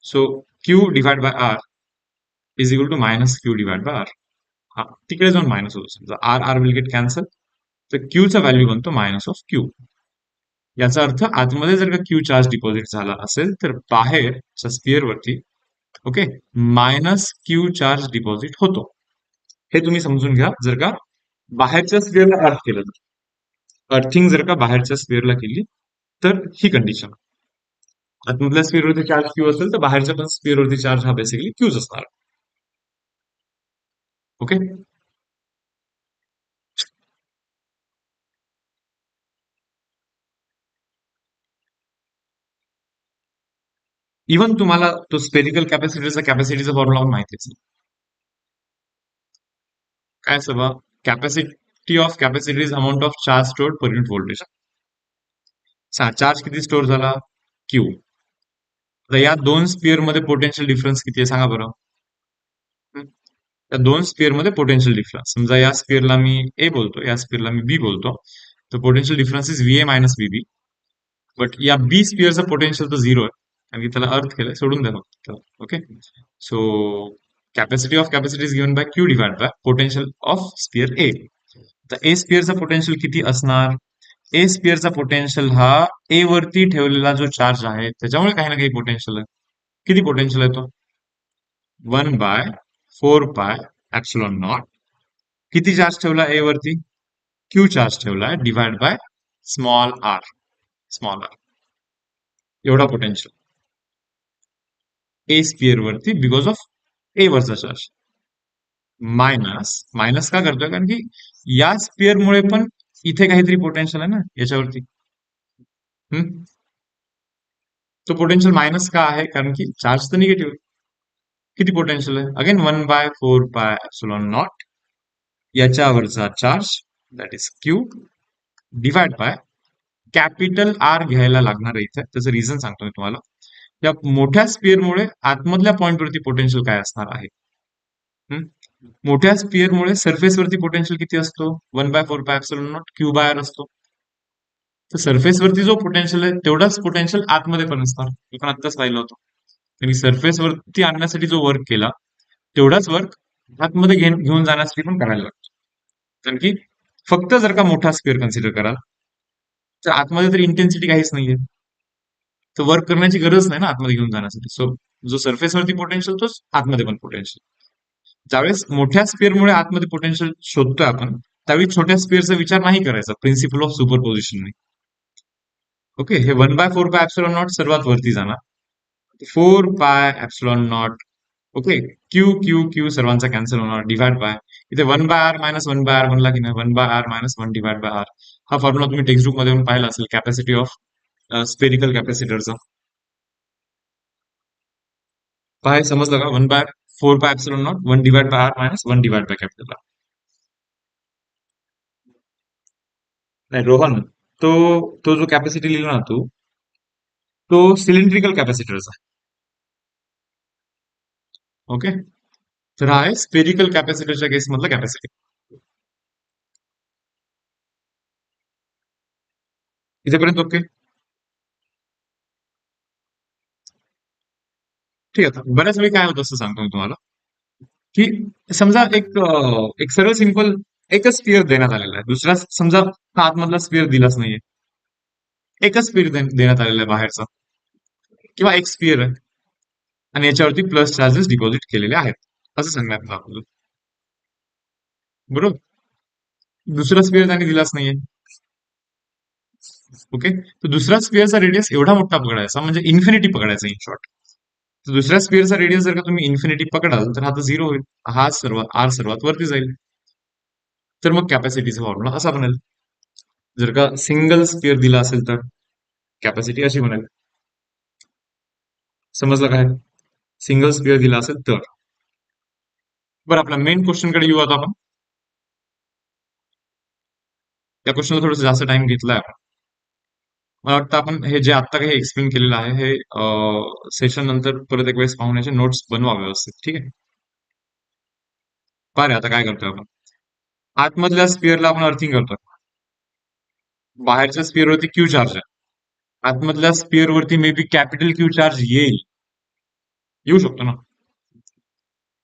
So q divide by r is equal to minus q divide by R. हा, तिकडे जाऊन मायनस होतो. समजा r r will get cancel, तर क्यूचा व्हॅल्यू बनतो मायनस ऑफ क्यू. याचा अर्थ आतमध्ये जर का क्यू चार्ज डिपॉझिट झाला असेल तर बाहेरच्या स्पिअर वरती, okay, minus Q charge deposit होतो. हे तुम्ही समजून घ्या जर का बाहेरच्या स्पिअरला अर्थ केलं तर. अर्थिंग जर का बाहेरच्या स्पिअरला केली तर ही कंडिशन. आतमधल्या स्पिअरवरती चार्ज क्यू असेल तर बाहेरच्या पण स्पिअरवरती चार्ज हा बेसिकली क्यूज असणार. ओके. इव्हन तुम्हाला तो स्पेरिकल कॅपॅसिटीचा फॉर्म्युला पण माहिती असेल. काय सभा, capacity of capacity is amount of charge stored per unit voltage. Charge किती स्टोअर झाला, क्यू. आता या दोन स्पिअर मध्ये पोटेन्शियल डिफरन्स किती आहे सांगा बरं. या दोन स्पिअर मध्ये पोटेन्शियल डिफरन्स, समजा या स्पिअरला मी ए बोलतो, या स्पिअरला मी बी बोलतो, तर potential difference is V A minus V B. But या बी स्पिअरचं पोटेन्शियल तर झिरो आहे कारण की त्याला अर्थ केलंय, सोडून द्या फक्त. Okay. So capacity of capacity is given by Q divide by potential of sphere A. तर ए स्पिअरचा पोटेन्शियल किती असणार, ए स्पिअरचा पोटेन्शियल हा ए वरती ठेवलेला जो चार्ज आहे त्याच्यामुळे काही ना काही पोटेन्शियल आहे. किती पोटेन्शियल आहे तो, 1/4πε0. किती चार्ज ठेवला ए वरती, क्यू चार्ज ठेवलाय, divide by small r. Small r एवढा पोटेन्शियल ए स्पिअर वरती बिकॉज ऑफ ए वरचा चार्ज. मायनस मायनस का करतोय कारण की या स्पिअर मुळे पण इथे काहीतरी पोटेन्शियल आहे ना याच्यावरती. तो पोटेन्शियल मायनस का आहे कारण की चार्ज तर निगेटिव्ह. किती पोटेन्शियल आहे, अगेन 1/4πε0 याच्यावरचा charge that is Q divide by capital R घ्यायला लागणार आहे इथे. त्याचं रिझन सांगतो मी तुम्हाला. या मोठ्या स्पिअरमुळे आतमधल्या पॉइंटवरती पोटेन्शियल काय असणार आहे. मोठ्या स्पिअरमुळे सरफेसवरती पोटेन्शियल किती असतो, 1/4πε0 क्यू बाय आर असतो. तर सरफेसवरती जो पोटेन्शियल आहे तेवढाच पोटेन्शियल आतमध्ये पण असणार. आपण आत्ताच पाहिलं होतं. त्यांनी सरफेसवरती आणण्यासाठी जो वर्क केला तेवढाच वर्क आतमध्ये घेऊन जाण्यासाठी पण करायला लागतो. कारण की फक्त जर का मोठा स्क्वेअर कन्सिडर कराल तर आतमध्ये तर इंटेन्सिटी काहीच नाहीये, तर वर्क करण्याची गरज नाही ना आतमध्ये घेऊन जाण्यासाठी. सो जो सरफेसवरती पोटेन्शियल तोच आतमध्ये पण पोटेन्शियल. ज्यावेळेस मोठ्या स्पेअरमुळे आतमध्ये पोटेन्शियल शोधतोय आपण, त्यावेळी छोट्या स्पेअरचा विचार नाही करायचा प्रिन्सिपल ऑफ सुपरपोजिशन. ओके, हे 1/4 पाय एप्सिलॉन नॉट सर्वात वरती जाणार. 4 पाय epsilon not. Okay, Q Q Q सर्वांचा कॅन्सल होणार, डिवाइड बाय इथे 1/r - 1/r बनला की नाही, 1/r - 1 डिवाइड बाय आर. हा फॉर्म्युला तुम्ही टेक्स्टबुक मध्ये पण पाहिला असेल कॅपॅसिटी ऑफ स्पेरिकल कॅपॅसिटरचा. काय समजलं का? 1/4 pi epsilon not 1/r - 1 divide by capital. नाही रोहन, तो तो जो कॅपॅसिटी लिहिला ना तू, तो सिलेंड्रिकल कॅपॅसिटरचा. ओके, तर हा आहे स्पेरिकल कॅपॅसिटरच्या केस मधला कॅपॅसिटी. इथेपर्यंत ओके. ठीक आहे. बऱ्याच वेळी काय होतं असं सांगतो मी तुम्हाला, की समजा एक सरळ सिंपल एकच स्पिअर देण्यात आलेला आहे, दुसरा समजा हा आतमधला स्पिअर दिलाच नाहीये, एकच स्पिअर देण्यात आलेला आहे बाहेरचा, किंवा एक स्पिअर आहे आणि याच्यावरती प्लस चार्जेस डिपॉझिट केलेले आहेत असं सांगण्यात आलं आपल्याला. बरोबर. दुसरा स्पिअर त्याने दिलाच नाहीये. ओके, तर दुसरा स्पिअरचा रेडियस एवढा मोठा पकडायचा म्हणजे इन्फिनिटी पकडायचा इन शॉर्ट. तर दुसऱ्या स्पिअरचा रेडियस जर का तुम्ही इन्फिनिटी पकडाल तर हा तर झिरो होईल, हा सर्वात आर सर्वात वरती जाईल. तर मग कॅपॅसिटीचा फॉर्म्युला असा बनेल. जर का सिंगल स्पिअर दिला असेल तर कॅपॅसिटी अशी बनेल. समजलं काय? सिंगल स्पिअर दिला असेल तर. बरं, आपल्या मेन क्वेश्चन कडे येऊ आता आपण. त्या क्वेश्चनला थोडंसं जास्त टाइम घेतलाय आपण. मला वाटतं आपण हे जे आता काही एक्सप्लेन केलेलं आहे हे सेशन नंतर परत एक वेळेस पाहण्याचे नोट्स बनवा व्यवस्थित. ठीक आहे. पहा रे, आता काय करतोय आपण. आतमधल्या स्पिअरला आपण अर्थिंग करतोय, बाहेरच्या स्पिअरवरती क्यू चार्ज आहे. आतमधल्या स्पिअरवरती may be capital Q charge येईल, येऊ शकतो ना.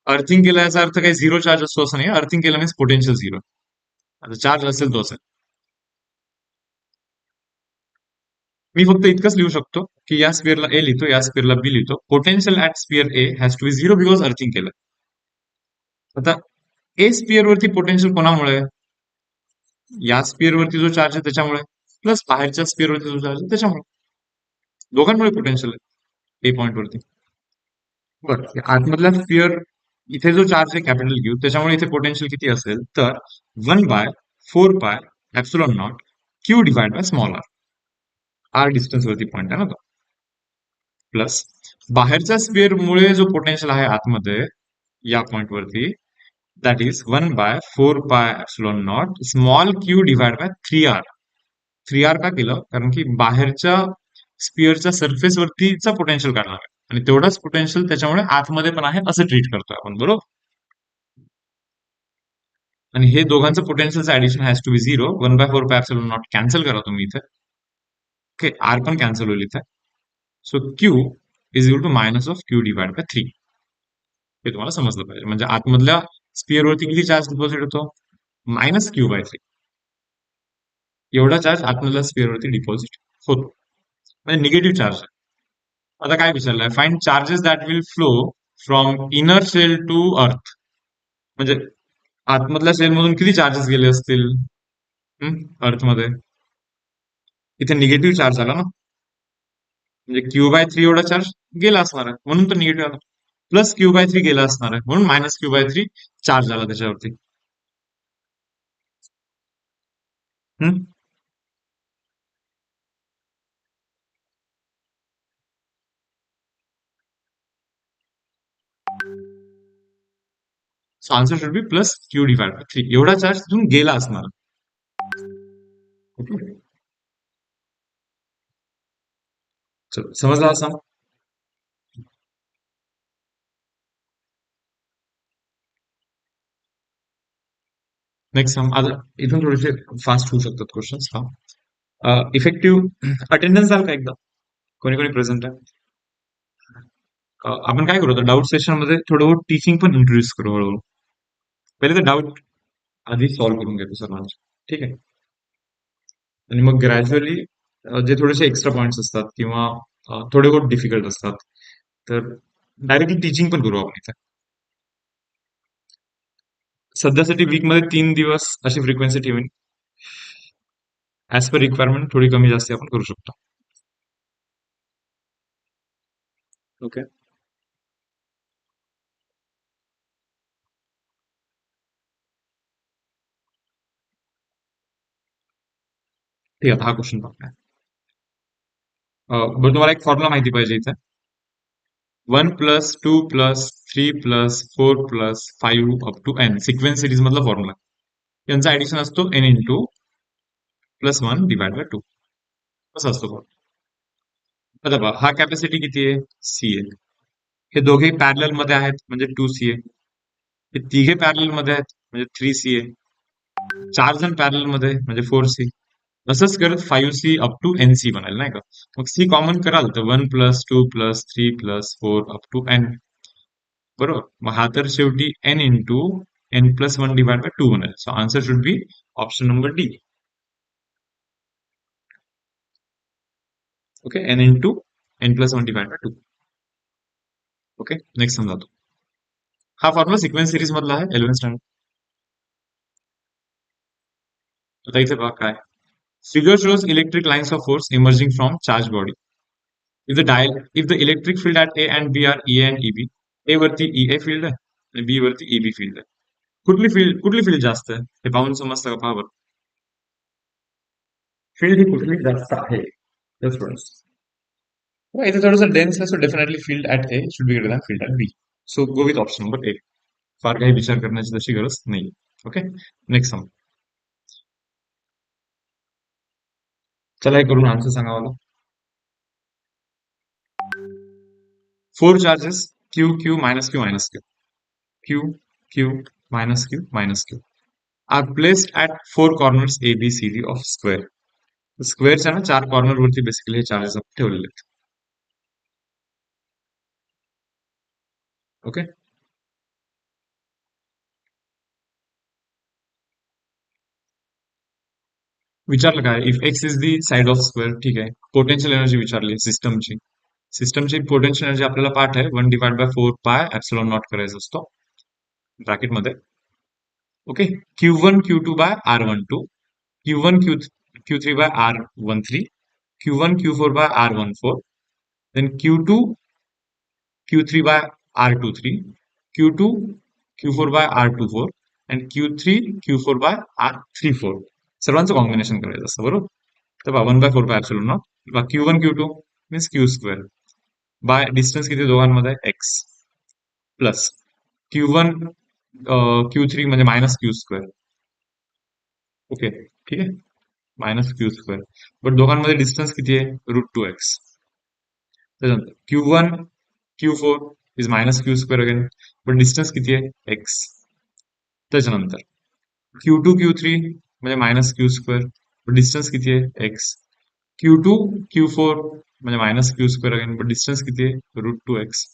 अर्थिंग केला याचा अर्थ काही झिरो चार्ज असतो असं नाही. अर्थिंग केला मीन्स पोटेन्शियल झिरो. आता चार्ज असेल तो असेल. मी फक्त इतकंच लिहू शकतो की या स्पिअरला ए लिहितो, या स्पिअरला बी लिहितो. Potential at sphere A has to be zero because earthing केलं. आता ए स्पिअर वरती पोटेन्शियल कोणामुळे आहे? या स्पिअर वरती जो चार्ज आहे त्याच्यामुळे, प्लस बाहेरच्या स्पिअर वरती जो चार्ज आहे त्याच्यामुळे, दोघांमुळे पोटेन्शियल आहे ए पॉइंट वरती. बरं, आतमधला स्पिअर इथे जो चार्ज आहे कॅपिटल क्यू, त्याच्यामुळे इथे पोटेन्शियल किती असेल तर 1/4 pi epsilon naught Q divide by small r. R distance वरती पॉइंट आहे ना तो. प्लस बाहेरच्या स्पिअर मुळे जो पोटेन्शियल आहे आतमध्ये या पॉइंट वरती, that is 1/4 pi epsilon naught small q divide by 3 r. 3 r का केलं? कारण की बाहेरच्या स्पिअरच्या सरफेस वरतीचा पोटेन्शियल काढणार आहे आणि तेवढाच पोटेन्शियल त्याच्यामुळे आतमध्ये पण आहे असं ट्रीट करतोय आपण. बरोबर. आणि हे दोघांचं पोटेन्शियलचं addition has to be zero. 1/4 pi epsilon not cancel करा तुम्ही इथे. ओके, आर पण कॅन्सल होईल इथे. So q is equal to minus of q divide by 3. हे तुम्हाला समजलं पाहिजे. म्हणजे आतमधल्या स्पिअर वरती किती चार्ज डिपॉझिट होतो? -Q/3. एवढा चार्ज आतमधल्या स्पिअर वरती डिपॉझिट होतो, म्हणजे निगेटिव्ह चार्ज आहे. आता काय विचारलंय? Find charges that will flow from inner shell to earth. म्हणजे आतमधल्या शेल मधून किती चार्जेस गेले असतील अर्थ मध्ये? इथे निगेटिव्ह चार्ज आला ना, म्हणजे Q/3 एवढा चार्ज गेला असणार आहे म्हणून तो निगेटिव्ह आला. प्लस Q/3 गेला असणार आहे म्हणून -Q/3 चार्ज आला त्याच्यावरती. So answer should B plus Q divide by 3. एवढा चार्ज तिथून गेला असणार. ओके, चलो समजला असा. Next sum. आता इथून थोडेसे फास्ट होऊ शकतात क्वेश्चन्स. हा इफेक्टिव्ह अटेंडन्स झालं का एकदा? कोणी कोणी प्रेझेंट आहे? आपण काय करू डाऊट सेशन मध्ये थोडं टीचिंग पण इंट्रोड्यूस करू हळूहळू. पहिले तर डाऊट आधी सॉल्व्ह करून घेतो सर्वांचे. ठीक आहे. आणि मग ग्रॅज्युअली जे थोडेसे एक्स्ट्रा पॉइंट्स असतात किंवा थोडे बहुत डिफिकल्ट असतात तर डायरेक्टली टीचिंग पण करू आपण इथे. सध्यासाठी वीक मध्ये 3 दिवस अशी फ्रिक्वेन्सी ठेवून ऍज पर रिक्वायरमेंट थोडी कमी जास्त आपण करू शकतो. ओके. ठीक आहे. हा क्वेश्चन बघा. बरं तुम्हाला एक फॉर्म्युला माहिती पाहिजे इथे. 1+2+3+4+5 up to n sequence series मधला फॉर्म्युला. यांचा ऍडिशन असतो एन इंटू +1 डिवाइड बाय 2. कसा असतो बघा. आता बघा हा कॅपॅसिटी किती आहे? सी आहे. हे दोघे पॅरलल मध्ये आहेत म्हणजे 2 सी आहे. हे तिघे पॅरलल मध्ये आहेत म्हणजे 3 सी आहे. 4 जण पॅरलल मध्ये आहे म्हणजे 4 सी. असंच करत 5 C up to n C बनेल नाही का. मग सी कॉमन कराल तर 1+2+3+4 अप टू एन. बरोबर. मग हा तर शेवटी N into n+1 divide by 2 बनेल. So answer should be option number D. Okay. N into n+1 divide by 2. Okay. Next समजा तो. हा फॉर्म्युला सिक्वेन्स सिरीज मधला आहे 11th स्टँडर्ड. आता इथे बघा काय. Figure shows electric lines of force emerging from charge body. If the electric field at A and B are EA and EB, A वरती EA फील्ड आहे आणि B वरती EB फील्ड आहे. कुठली फील्ड जास्त आहे हे पाहून समजतं का? पहा बरं. फील्ड ही कुठली जास्त आहे? इथे थोडंसं डेन्स आहे, so definitely field at A should be greater than field at B. So go with option number A. फार काही विचार करण्याची तशी गरज नाही. ओके. Next sum. चला हे करून आन्सर सांगा मला. 4 charges Q Q minus Q minus Q Q Q minus Q minus Q are placed at 4 corners A B C D of square. स्क्वेअरच्या ना 4 कॉर्नर वरती बेसिकली हे चार्जेस ठेवलेले आहेत. ओके. विचारलं काय if x is the side of square. ठीक आहे. Potential energy विचारली सिस्टमची. सिस्टमची पोटेन्शियल एनर्जी आपल्याला पाठ आहे 1/4πε0 करायचा असतो ब्रॅकेटमध्ये. Okay. Q1 Q2/R12, Q1 Q3/R13, Q1 Q4/R14, then Q2 Q3/R23, Q2 Q4/R24 and Q3 Q4/R34. सर्वांचं कॉम्बिनेशन करायचं असतं. बरोबर. तर 1/4πε0 Q1 Q2 means Q square by distance किती दोघांमध्ये एक्स प्लस Q1 Q3 म्हणजे मायनस क्यू स्क्वेअर. ओके. ठीक आहे. Minus Q square. बट दोघांमध्ये डिस्टन्स किती आहे? √2x. त्याच्यानंतर Q1 Q4 is minus Q square again. But distance किती आहे? एक्स. त्याच्यानंतर Q2 Q3 म्हणजे minus Q square. But distance किती आहे? एक्स. Q2 Q4 म्हणजे minus Q square again. But distance किती आहे? √2x.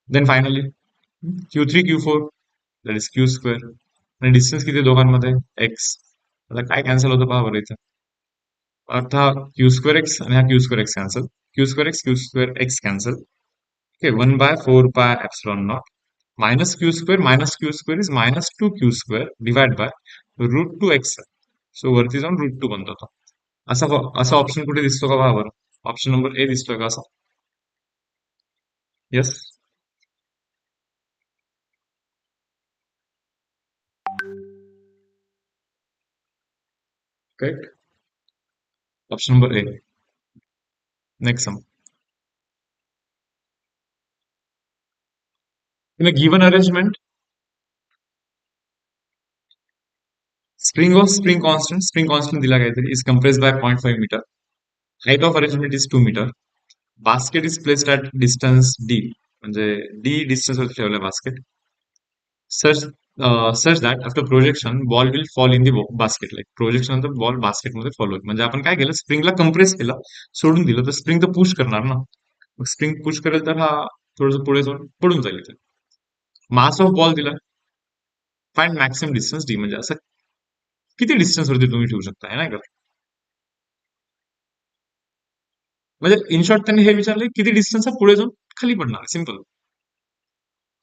Then finally Q3 Q4 that is q square आणि डिस्टन्स किती आहे दोघांमध्ये? एक्स. आता काय कॅन्सल होतं पहा बरं इथं. अर्थात क्यू स्क्वेअर एक्स आणि हा Q square X cancel. Q square X cancel. Okay. 1/4πε0 minus Q square is -2 Q square divide by √2x. So वरती जाऊन √2 बनतो तो. असा असा ऑप्शन कुठे दिसतो का पहा बरं. ऑप्शन नंबर ए दिसतोय का असा? Yes. Correct. Option number A. Next sum. In a given arrangement, spring constant दिला काहीतरी is compressed by 0.5 meter. Height of arrangement is 2 meter. Basket is placed at distance d. म्हणजे d distance वरती ठेवलं basket. Such such that after projection ball will fall in the basket. Like projection नंतर ball बास्केटमध्ये follow होईल. म्हणजे आपण काय केलं, स्प्रिंगला compress केलं, सोडून दिलं तर स्प्रिंग तर पुश करणार ना. मग स्प्रिंग पुश करेल तर हा थोडस पुढे जाऊन पडून जाईल इथे. मास ऑफ बॉल दिला, फाइंड मॅक्सिमम डिस्टन्स डी. म्हणजे असं किती डिस्टन्स वरती तुम्ही ठेवू शकता, है नाही का. म्हणजे इन शॉर्ट त्यांनी हे विचारलं किती डिस्टन्स पुढे जाऊन खाली पडणार. सिम्पल.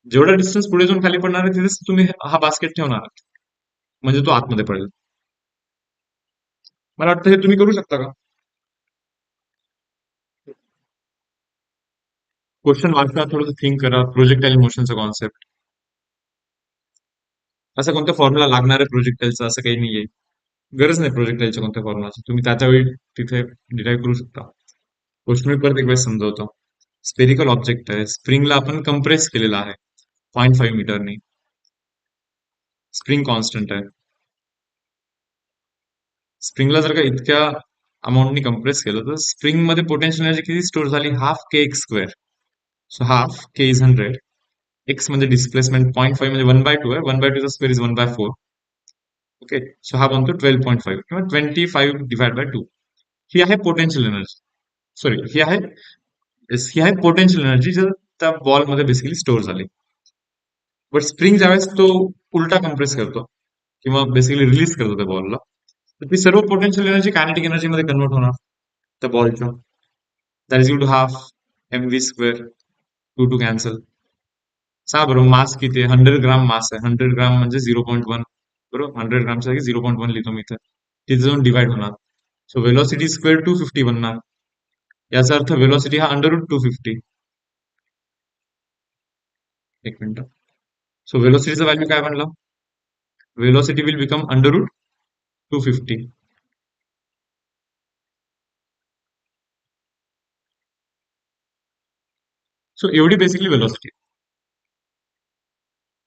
जेवढा डिस्टन्स पुढे जाऊन खाली पडणार आहे तिथेच तुम्ही हा बास्केट ठेवणार आहात. म्हणजे तो आतमध्ये पडेल. मला वाटतं हे तुम्ही करू शकता का. क्वेश्चन वाचता, थोडंसं थिंक करा. प्रोजेक्टाईल मोशनचा कॉन्सेप्ट, असं कोणत्या फॉर्म्युला लागणार आहे प्रोजेक्टाईलचा असं काही नाहीये. गरज नाही प्रोजेक्टाईलच्या कोणत्या फॉर्म्युलाची, तुम्ही त्याच्या वेळी तिथे डिराईव्ह करू शकता. गोष्ट मी परत एक वेळेस समजवतो. स्पेरिकल ऑब्जेक्ट आहे, स्प्रिंगला आपण कंप्रेस केलेला आहे 0.5 मीटरनी. स्प्रिंग कॉन्स्टंट आहे. स्प्रिंगला जर का इतक्या अमाऊंटनी कंप्रेस केलं तर स्प्रिंग मध्ये पोटेन्शियल एनर्जी किती स्टोअर झाली, half K x square. So half K is 100, x म्हणजे डिस्प्लेसमेंट 0.5 म्हणजे 1/2 आहे, 1/2 चा स्क्वेअर इज 1/4. ओके. सो हा बनतो 12.5 किंवा 25 डिवाइड बाय 2. ही आहे पोटेन्शियल एनर्जी. सॉरी, ही आहे, yes, ही आहे पोटेन्शियल एनर्जी जर त्या बॉलमध्ये बेसिकली स्टोअर झाली. बट स्प्रिंग ज्यावेळेस तो उलटा कम्प्रेस करतो किंवा बेसिकली रिलीज करतो त्या बॉलला, तर ती सर्व पोटेन्शियल एनर्जी कायनेटिक एनर्जी मध्ये कन्वर्ट होणार त्या बॉलच्या. That is equal to half M V square. Two two cancel. सा बरोबर मास किती आहे, 100 ग्राम मास आहे. 100 ग्राम म्हणजे 0.1. बरोबर, 100 ग्रामच्या जागी 0.1 लिहितो मी इथे. तिथे जाऊन डिवाइड होणार. सो वेलोसिटी स्क्वेअर 250 बनणार. याचा अर्थ वेलोसिटी हा अंडर रूट 250. एक मिनिट. सो वेलोसिटीचं व्हॅल्यू काय बनलं, velocity will become under root 250. So एवढी बेसिकली वेलोसिटी.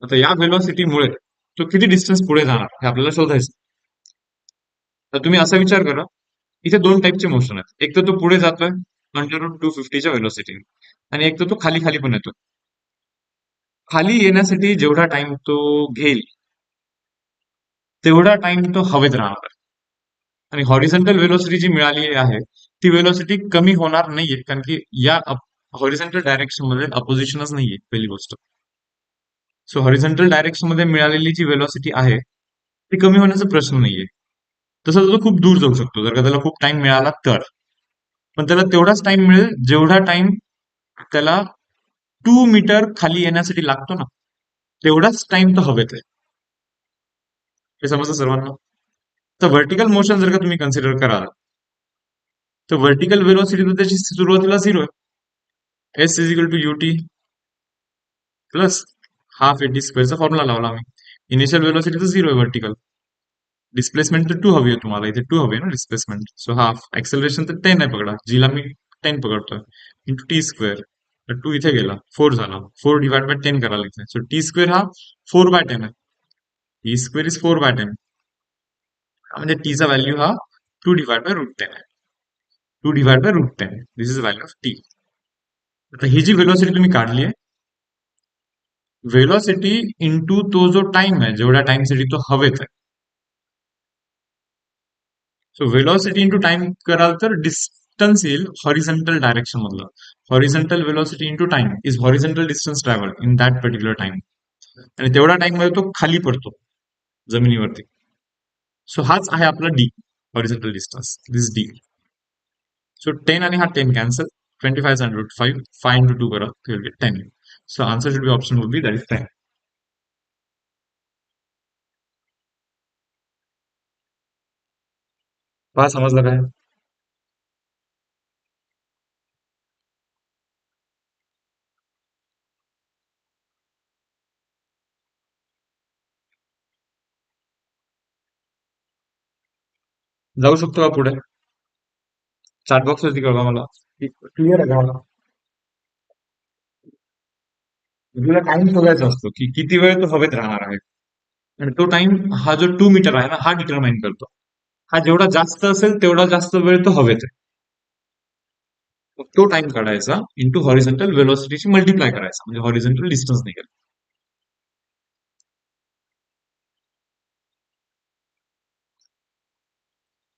आता या वेलोसिटीमुळे तो किती डिस्टन्स पुढे जाणार हे आपल्याला शोधायचं. तर तुम्ही असा विचार करा, इथे दोन टाईपचे मोशन आहेत. एक तर तो पुढे जातोय अंडर रूट 250च्या वेलोसिटीने, आणि एक तर तो खाली खाली पण येतोय. खाली येण्यासाठी जेवढा टाइम तो घेईल तेवढा टाइम तो हवेत राहणार. आणि हॉरिझॉन्टल वेलोसिटी जी मिळाली आहे ती वेलोसिटी कमी होणार नाहीये, कारण की या हॉरिझॉन्टल डायरेक्शन मध्ये अपोजिशनच नाहीये पहिली गोष्ट. सो हॉरिझॉन्टल डायरेक्शन मध्ये मिळालेली जी वेलोसिटी आहे ती कमी होण्याचा प्रश्न नाहीये. तसं तो खूप दूर जाऊ शकतो जर का त्याला खूप टाइम मिळाला तर. पण त्याला तेवढाच टाइम मिळेल जेवढा टाइम त्याला 2 मीटर खाली येण्यासाठी लागतो ना, तेवढाच टाइम तो हवेत आहे. हे समजतं सर्वांना. तर व्हर्टिकल मोशन जर का तुम्ही कन्सिडर कराल तर व्हर्टिकल वेलोसिटी तर त्याची सुरुवातीला 0 आहे. S is equal to UT plus half AT स्क्वेअरचा फॉर्म्युला लावला आम्ही. इनिशियल वेलोसिटी तर 0 आहे व्हर्टिकल. डिस्प्लेसमेंट तर 2 हवी आहे तुम्हाला, इथे 2 हवी आहे ना डिस्प्लेसमेंट. सो हाफ एक्सेलरेशन तर 10 आहे पकडा, जीला मी 10 पकडतोय, इंटू टी स्क्वेअर. तर 2 इथे गेला, 4 झाला, 4 डिवाइड बाय 10 करायला इथे. सो टी स्क्वेअर हा 4/10 आहे. टी स्क्वेअर इज 4/10, म्हणजे टीचा व्हॅल्यू हा 2 डिवाइड बाय रूट 10 आहे. 2 divide by root 10, this is value of T. आता ही जी वेलोसिटी तुम्ही काढली आहे, वेलोसिटी इंटू तो जो टाइम आहे, जेवढ्या टाइमसाठी तो हवेत आहे. सो वेलोसिटी इंटू टाइम कराल तर डिस्टन्स येईल हॉरिझॉन्टल डायरेक्शन मधलं. Horizontal velocity into time is horizontal distance travel in that particular time. आणि तेवढ्या टाइम मध्ये तो खाली पडतो जमिनीवरती. सो हाच आहे आपला डी, हॉरिझॉन्टल डिस्टन्स, दिस डी. सो 10 आणि हा 10 कॅन्सल. 25 and root 5, 5 into 2 करा, you will get 10. So answer should be option would be that is 10. पहा समजलं काय. जाऊ शकतो का पुढे, चॅट बॉक्स वरती कळवा मला. क्लिअर आहे का मला. तुला टाइम शोधायचा असतो की किती वेळ तो हवेत राहणार आहे, आणि तो टाइम हा जो 2 मीटर आहे ना हा डिटरमाइन करतो. हा जेवढा जास्त असेल तेवढा जास्त वेळ तो हवेत आहे. मग तो टाइम काढायचा इंटू हॉरिझॉन्टल वेलोसिटीची मल्टिप्लाय करायचा, म्हणजे हॉरिझॉन्टल डिस्टन्स निघेल.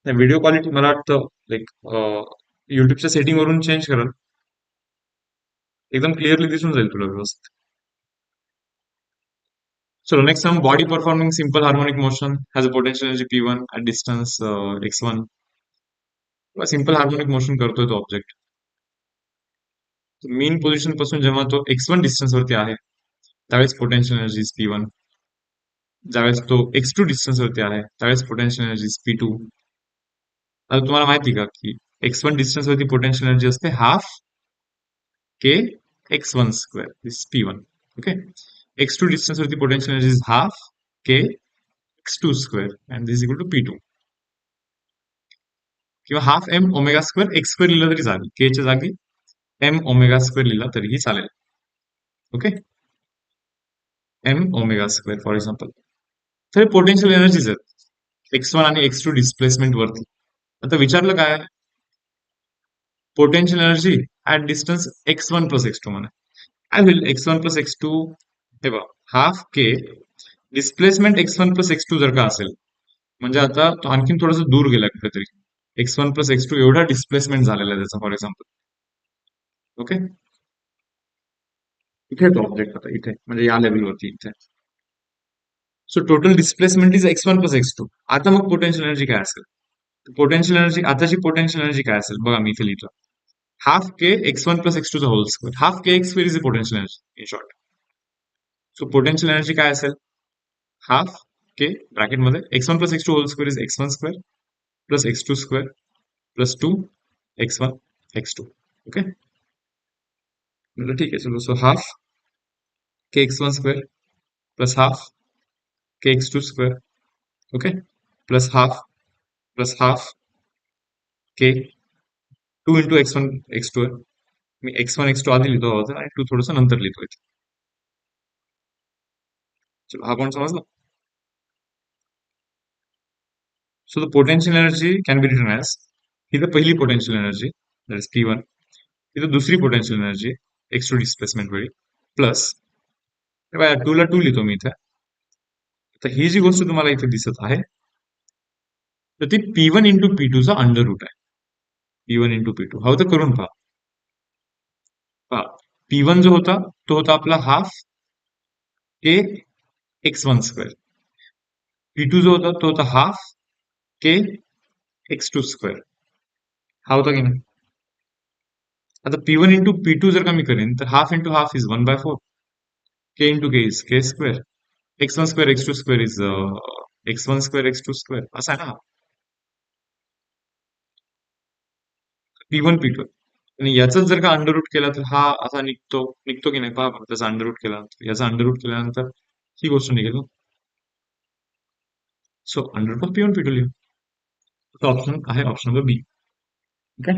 व्हिडिओ क्वालिटी मला वाटतं लाईक युट्यूबच्या सेटिंग वरून चेंज कराल, एकदम क्लिअरली दिसून जाईल तुला व्यवस्थित. So next some body performing simple harmonic motion has a potential energy P1 at distance x1. Simple harmonic motion करतोय तो ऑब्जेक्ट. मेन पोझिशन पासून जेव्हा तो x1 डिस्टन्स वरती आहे त्यावेळेस पोटेन्शियल एनर्जी P1. ज्यावेळेस तो x2 डिस्टन्स वरती आहे त्यावेळेस पोटेन्शियल एनर्जी P2. आता तुम्हाला माहिती का की x1 डिस्टन्स वरती पोटेन्शियल एनर्जी असते half k x1 square this P1. Okay. x2 distance वरती potential energy is half k x2 square and this equal to P2. किंवा half m omega square x square लिहिलं तरी चालेल, k च्या जागी m omega square लिहिला तरीही चालेल. Okay. m omega square for example. तर पोटेन्शियल एनर्जीज आहेत x1 आणि x2 डिस्प्लेसमेंट वरती. आता विचारलं काय, potential energy at distance x1 plus x2 म्हणा. काय होईल x1 प्लस x2, हे बघा हाफ के डिस्प्लेसमेंट x1 प्लस x2 जर का असेल म्हणजे आता तो आणखीन थोडस दूर गेला कुठेतरी, x1 प्लस x2 एवढा डिस्प्लेसमेंट झालेला आहे त्याचा फॉर एक्झाम्पल. ओके. इथे तो ऑब्जेक्ट होता इथे म्हणजे या लेवलवरती इथे. So total displacement is x1 plus x2. आता मग पोटेन्शियल एनर्जी काय असेल, पोटेन्शियल एनर्जी आताची पोटेन्शियल एनर्जी काय असेल बघा, मी इथे लिहितो half K x1 plus x2 चा whole square. Half K x square is a potential energy in short. So potential energy काय असेल, हाफ के ब्रॅकेटमध्ये x1 plus x2 whole square is x1 square plus x2 square plus 2 x1 x2. Okay. मतलब ठीक आहे. चलो so half K x1 square plus half K x2 square. Okay. Plus half K 2 into x1 x2 आहे. मी x1 x2 आधी लिहितो होता आणि 2 थोडस नंतर लिहितोय. चलो हा पॉइंट समजला. So the potential energy can be written as, ही तर पहिली potential energy that is P1. इथं दुसरी पोटेन्शियल एनर्जी x2 डिस्प्लेसमेंट वेळी प्लस 2 ला 2 लिहितो मी इथे. तर ही जी गोष्ट तुम्हाला इथे दिसत आहे तर ती P1 इंटू P2 चा अंडर रूट आहे. P1 इंटू P2 हा तर करून पहा. पहा P1 जो होता तो होता आपला half K x1 square. P2 जो होता तो होता हाफ के x2 स्क्वेअर. हा होता की नाही. आता P1 इंटू P2 जर का मी करेन तर half into half is 1/4, k into K is K square, x1 square x2 square is x1 square x2 square असा आहे ना. P1 P2 आणि याचाच जर का अंडर रूट केला तर हा असा निघतो निघतो की नाही पहा बरं. त्याचा अंडर रूट केल्यानंतर याचा अंडर रूट केल्यानंतर ही गोष्ट निघेल ना. So under root of P1 P2 लिहू. तो ऑप्शन आहे option number B. Okay.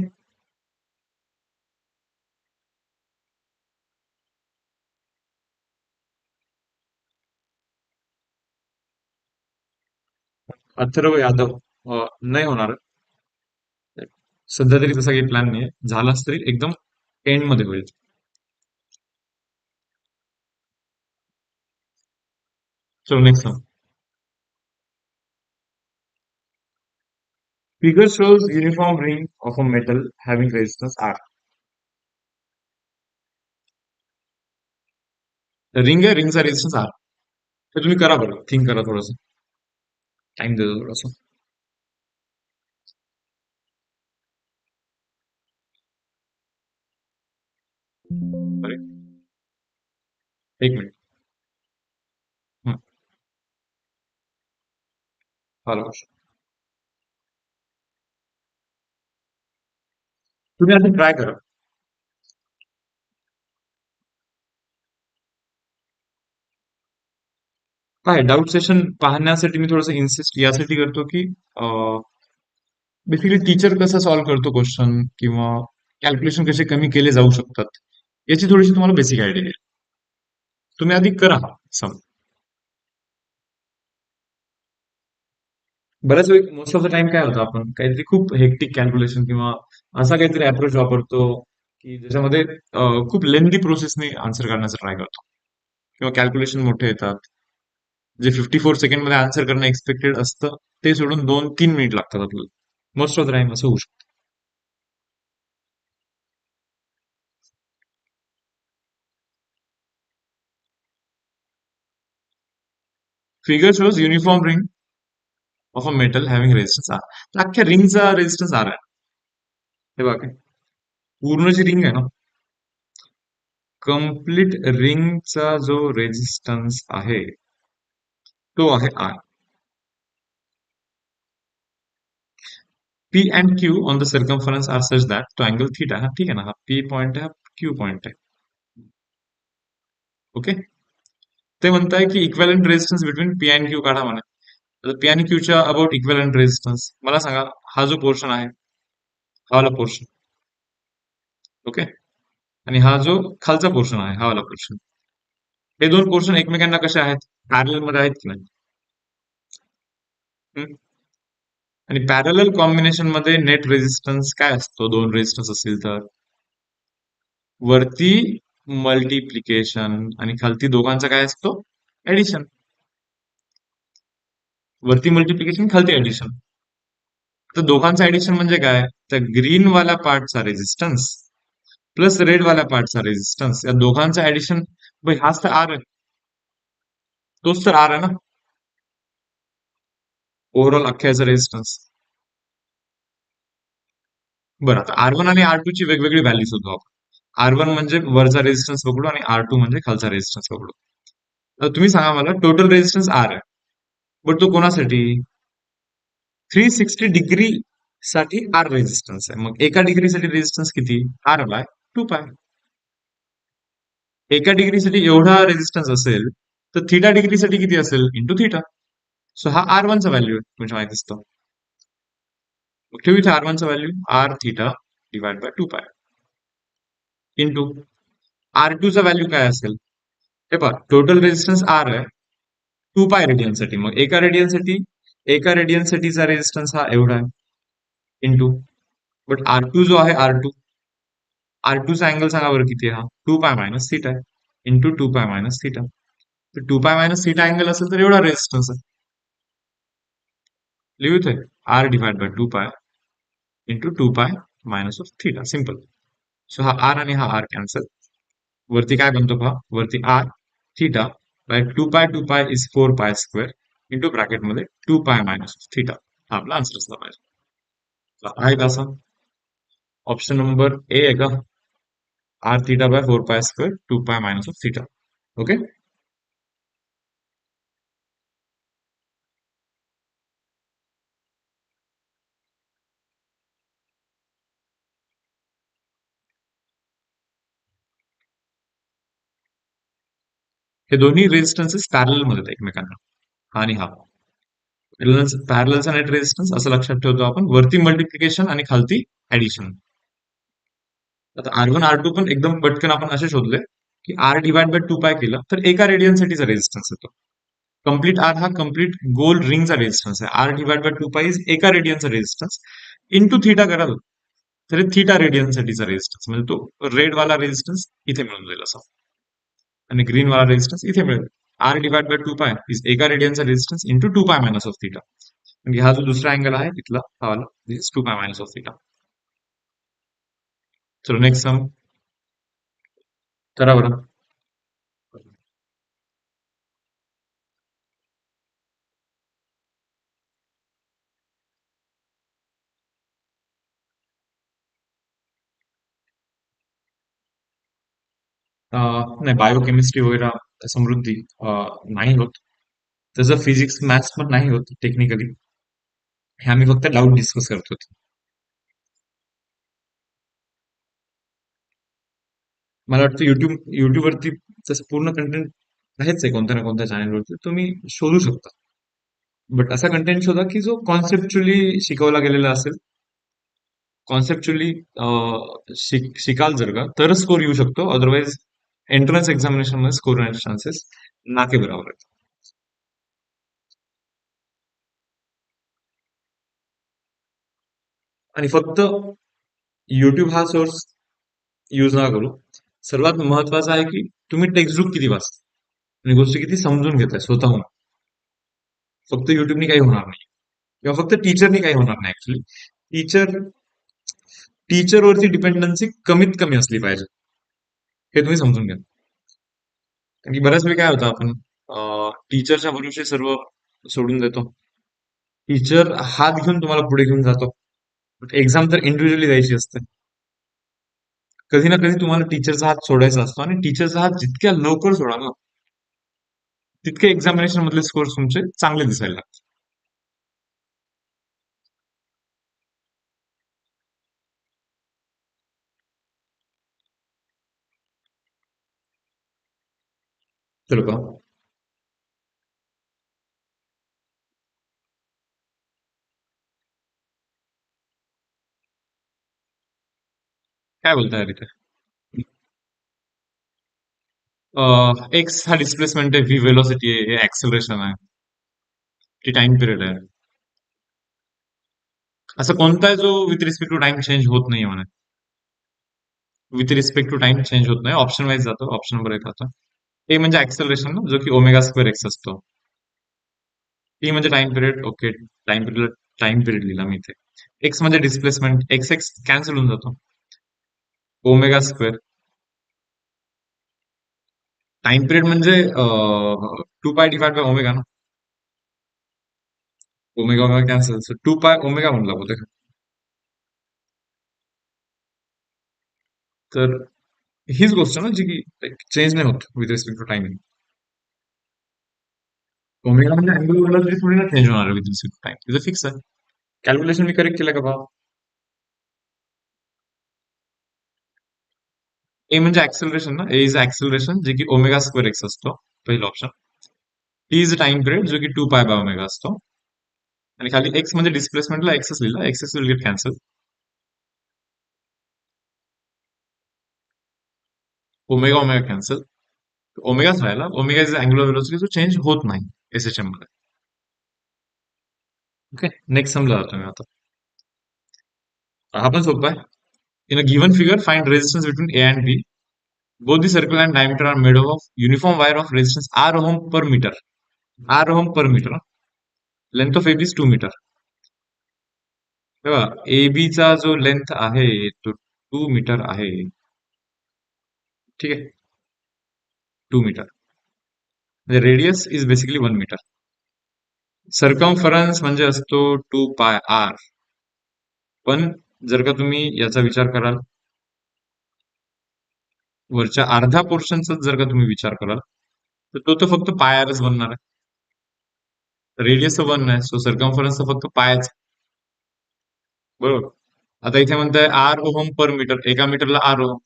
Atharva Yadav नाही होणार सध्या तरी, तसा काही प्लॅन नाही. झालाच तरी एकदम एंड मध्ये होईल. चलो next one. Figure shows uniform ring of a metal having resistance R. Ring आहे, रिंगचा रेजिस्टन्स आर. तर तुम्ही करा बरं, थिंक करा थोडस, टाइम देतो थोडासा. अरे एक मिनिट. हं, हॅलो. तुम्ही आधी ट्राय करा. काय डाऊट सेशन पाहण्यासाठी मी थोडंसं इन्सिस्ट यासाठी करतो की बेसिकली टीचर कसं सॉल्व्ह करतो क्वेश्चन किंवा कॅल्क्युलेशन कसे कमी केले जाऊ शकतात याची थोडीशी तुम्हाला बेसिक आयडिया येईल. तुम्ही आधी करा सम. बऱ्याच वेळ मोस्ट ऑफ द टाइम काय होतं, आपण काहीतरी खूप हेक्टिक कॅल्क्युलेशन किंवा असा काहीतरी अप्रोच वापरतो की ज्याच्यामध्ये खूप लेंदी प्रोसेसने आन्सर करण्याचा ट्राय करतो किंवा कॅल्क्युलेशन मोठे येतात. जे 54 सेकंड मध्ये आन्सर करणं एक्सपेक्टेड असतं ते सोडून 2-3 मिनिट लागतात आपल्याला. मोस्ट ऑफ द टाइम असं होऊ शकतं. Figure shows uniform ring of a metal having resistance r. तर अख्ख्या रिंगचा रेजिस्टन्स आर आहे. हे बघा, पूर्ण जी रिंग आहे ना, कम्प्लीट रिंगचा जो रेजिस्टन्स आहे तो आहे r. P and Q on the circumference are such that तो अँगल थीटा. हा ठीक आहे ना, हा पी पॉइंट आहे, हा क्यू पॉइंट आहे. ओके. ते म्हणताय की equivalent resistance between P and Q काढा म्हणे. तर पी आणि क्यूच्या अबाउट इक्वेलंट रेजिस्टन्स मला सांगा. हा जो पोर्शन आहे, हा वाला पोर्शन. ओके. आणि हा जो खालचा पोर्शन आहे, हा वाला पोर्शन. हे दोन पोर्शन एकमेकांना कसे आहेत? पॅरल मध्ये आहेत की नाही? हम्म? आणि पॅरल कॉम्बिनेशन मध्ये नेट रेजिस्टन्स काय असतो दोन रेजिस्टन्स असतील तर? वरती मल्टिप्लिकेशन आणि खालती दोघांचा काय असतो? ऍडिशन. वरती मल्टिप्लिकेशन, खालती ऍडिशन. तर दोघांचं ऍडिशन म्हणजे काय? तर ग्रीन वाल्या पार्टचा रेजिस्टन्स प्लस रेड वाल्या पार्टचा रेजिस्टन्स, या दोघांचं ऍडिशन. भाई हाच तर आर आहे. तोच तर आर आहे ना, ओव्हरऑल अख्ख्याचा रेजिस्टन्स. बरं, आता आर वन आणि आर टू ची वेगवेगळी व्हॅल्यू शोधू आपण. आर वन म्हणजे वरचा रेजिस्टन्स पकडू आणि आर टू म्हणजे खालचा रेजिस्टन्स पकडू. तर तुम्ही सांगा मला, टोटल रेजिस्टन्स आर आहे, बट तो कोणासाठी? 360 डिग्री साठी आर रेजिस्टन्स आहे. मग एका डिग्रीसाठी रेजिस्टन्स किती? आर बाय 2 पाय. एका डिग्रीसाठी एवढा रेजिस्टन्स असेल तर थिटा डिग्रीसाठी किती असेल? Into theta. सो हा आर वनचा व्हॅल्यू आहे, तुमच्या माहिती असतो. मग ठेवू इथे आर वनचा value R theta divide by 2 pi into R two चा व्हॅल्यू काय असेल? हे पहा, टोटल रेजिस्टन्स आर आहे 2 पाय रेडियन साठी. मग एका रेडियन साठीचा रेजिस्टन्स हा एवढा आहे इंटू. बट आर टू जो आहे, आर टू चा अँगल सांगा बरं किती आहे? हा 2 पाय मायनस थिटा आहे इंटू 2 पाय मायनस थिटा. तर 2 पाय मायनस थिटा अँगल असेल तर एवढा रेजिस्टन्स आहे. लिहू इथे R divide by 2 pi into 2 pi minus of theta. Simple. So हा आर आणि हा आर कॅन्सल. वरती काय बनतो पहा, वरती आर थिटा बाय 2 पाय is 4 pi square into bracket मध्ये 2 पाय मायनस ऑफ थिटा. हा आपला आन्सर असला पाहिजे. तर आहे का असा? ऑप्शन नंबर ए आहे का? R theta by 4 pi square 2 pi minus of theta. Okay. हे दोन्ही रेजिस्टन्सेस पॅरल मध्ये आहेत एकमेकांना, हा आणि हा. पॅरलचा नेट रेजिस्टन्स असं लक्षात ठेवतो आपण, वरती मल्टिप्लिकेशन आणि खालती ऍडिशन. आता आर वन आर टू पण एकदम पटकन आपण असे शोधले की आर डिवाइड बाय 2 पाय केलं तर एका रेडियन साठीचा रेजिस्टन्स येतो. कंप्लीट आर हा कंप्लीट गोल रिंगचा रेजिस्टन्स आहे. आर डिवाइड बाय 2 पाय इज एका रेडियनचा रेजिस्टन्स इंटू थिटा कराल तर थिटा रेडियन साठीचा रेजिस्टन्स, म्हणजे तो रेड वाला रेजिस्टन्स इथे मिळून जाईल असा, आणि ग्रीन वाला रेजिस्टन्स इथे मिळेल. आर डिवाइड बाय 2 पाय इज एका रेडियनचा resistance into 2 pi minus of theta. म्हणजे हा जो दुसरा अँगल आहे तिथला, हा वाला दिस is 2 pi minus of theta. चलो नेक्स्ट सम करा बरं. नाही, बायोकेमिस्ट्री वगैरे समृद्धी नाही होत. तसं फिजिक्स मॅथ्स पण नाही होत टेक्निकली. हे आम्ही फक्त डाऊट डिस्कस करतो. मला वाटतं युट्यूब वरती तसं पूर्ण कंटेंट आहेच आहे, कोणत्या ना कोणत्या चॅनलवरती तुम्ही शोधू शकता. बट असा कंटेंट शोधा की जो कॉन्सेप्च्युअली शिकवला गेलेला असेल. कॉन्सेप्च्युअली शिकाल जर का तरच स्कोर येऊ शकतो, अदरवाईज एंट्रन्स एक्झामिनेशन मध्ये स्कोर येण्याचे चान्सेस नाके बरोबर आहेत. आणि फक्त युट्यूब हा सोर्स यूज नका करू. सर्वात महत्वाचं आहे की तुम्ही टेक्स्टबुक किती वाचता आणि गोष्टी किती समजून घेताय स्वतःहून. फक्त युट्यूबनी काही होणार नाही, किंवा फक्त टीचरनी काही होणार नाही ऍक्च्युली. टीचर टीचरवरची डिपेंडन्सी कमीत कमी असली पाहिजे, हे तुम्ही समजून घ्या. कारण की बऱ्याच वेळी काय होतं, आपण टीचरच्या भरोसे सर्व सोडून देतो. टीचर हात घेऊन तुम्हाला पुढे घेऊन जातो. एक्झाम तर इंडिव्हिज्युअली द्यायची असते. कधी ना कधी तुम्हाला टीचरचा हात सोडायचा असतो, आणि टीचरचा हात जितक्या लवकर सोडाल ना, तितके एक्झामिनेशन मधले स्कोर तुमचे चांगले दिसायला लागतात. तर का काय बोलताय इथे? एक्स हा डिस्प्लेसमेंट आहे, व्ही वेलोसिटी आहे, हे ऍक्सेलरेशन आहे, ती टाइम पिरियड आहे. असं कोणता आहे जो with respect to time change होत नाही म्हणा? With respect to time change होत नाही. ऑप्शन वाईज जातो, ऑप्शन नंबर एक आता. ए म्हणजे ऍक्सेलरेशन ना, जो की ओमेगा स्क्वेअर एक्स असतो. टी म्हणजे time period. Okay, time period लिहिला मी इथे. एक्स म्हणजे डिस्प्लेसमेंट, एक्स एक्स कॅन्सल होऊन जातो. Omega square. टाइम पिरियड म्हणजे 2 पाय डिवाइड बाय ओमेगा ना. ओमेगा ओमेगा कॅन्सल, 2 पाय ओमेगा म्हणला बोलते. तर हीच गोष्ट ना, जी की चेंज नाही होत with respect to timing. Omega म्हणजे अँगल बोलला तरी थोडी ना चेंज होणार विथ रिस्पेक्ट टू टाइम, तिथं फिक्स आहे. कॅल्क्युलेशन मी करेक्ट केलं का भाव? ए म्हणजे ऍक्सेलरेशन ना, ए इज ऍक्सेलरेशन, जे की ओमेगा स्क्वेअर एक्स असतो, पहिलं option. T is time period, जो की 2 पाय बाय ओमेगा असतो. आणि खाली एक्स म्हणजे डिस्प्लेसमेंटला एक्सच लिहिला, X will get cancel. Omega omega cancel, ओमेगाच राहिला. ओमेगा इज अँग्युलर व्हेलोसिटी, जो चेंज होत नाही एसएचएम मध्ये. ओके, नेक्स्ट समजा जातो मी आता. हा पण सोपा आहे. In a given figure find resistance between A and B. Both the circle and diameter are made of uniform wire of resistance R ohm per metre. R ohm per metre. Length of AB is 2 metre. तेव्हा AB चा जो length आहे तो 2 metre आहे. ठीक आहे, 2 metre. म्हणजे radius is basically 1 metre. Circumference म्हणजे असतो 2 पाय R. पण जर का तुम्ही याचा विचार कराल, वरच्या अर्ध्या पोर्शनचा जर का तुम्ही विचार कराल, तर तो तर फक्त पायरच बनणार आहे. रेडियस तर 1 आहे, सो सर्कमफरन्स तर फक्त पायच. बरोबर. आता इथे म्हणताय R ओहम पर मीटर, एका मीटरला R ओहम.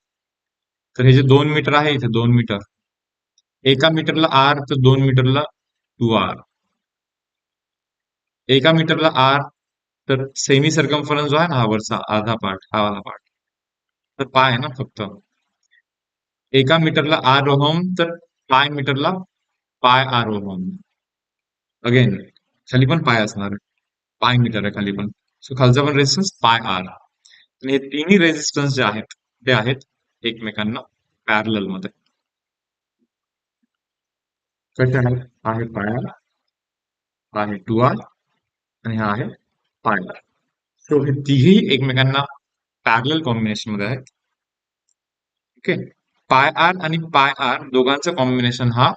तर हे जे 2 मीटर आहे, इथे 2 मीटर, एका मीटरला R, तर 2 मीटरला 2R. एका मीटरला R, तर सेमी सर्कम्फरन्स जो आहे ना, हा वरचा अर्धा पार्ट, हा वाला पार्ट, तर पाय आहे ना फक्त. एका मीटरला R ओहम, तर पाय मीटरला पाय R ओहम. अगेन खाली पण पाय असणार आहे, पाय मीटर आहे खाली पण. सो खालचा पण रेजिस्टन्स पाय R. आणि हे तिन्ही रेजिस्टन्स जे आहेत, ते आहेत एकमेकांना पॅरलल मध्ये. कसे आहेत? आहे पाय R, आहे 2R, आणि हा आहे पाय R. सो हे तिघी एकमेकांना पॅरलल कॉम्बिनेशन मध्ये आहेत. ओके. पाय आर आणि पाय आर दोघांचं कॉम्बिनेशन हा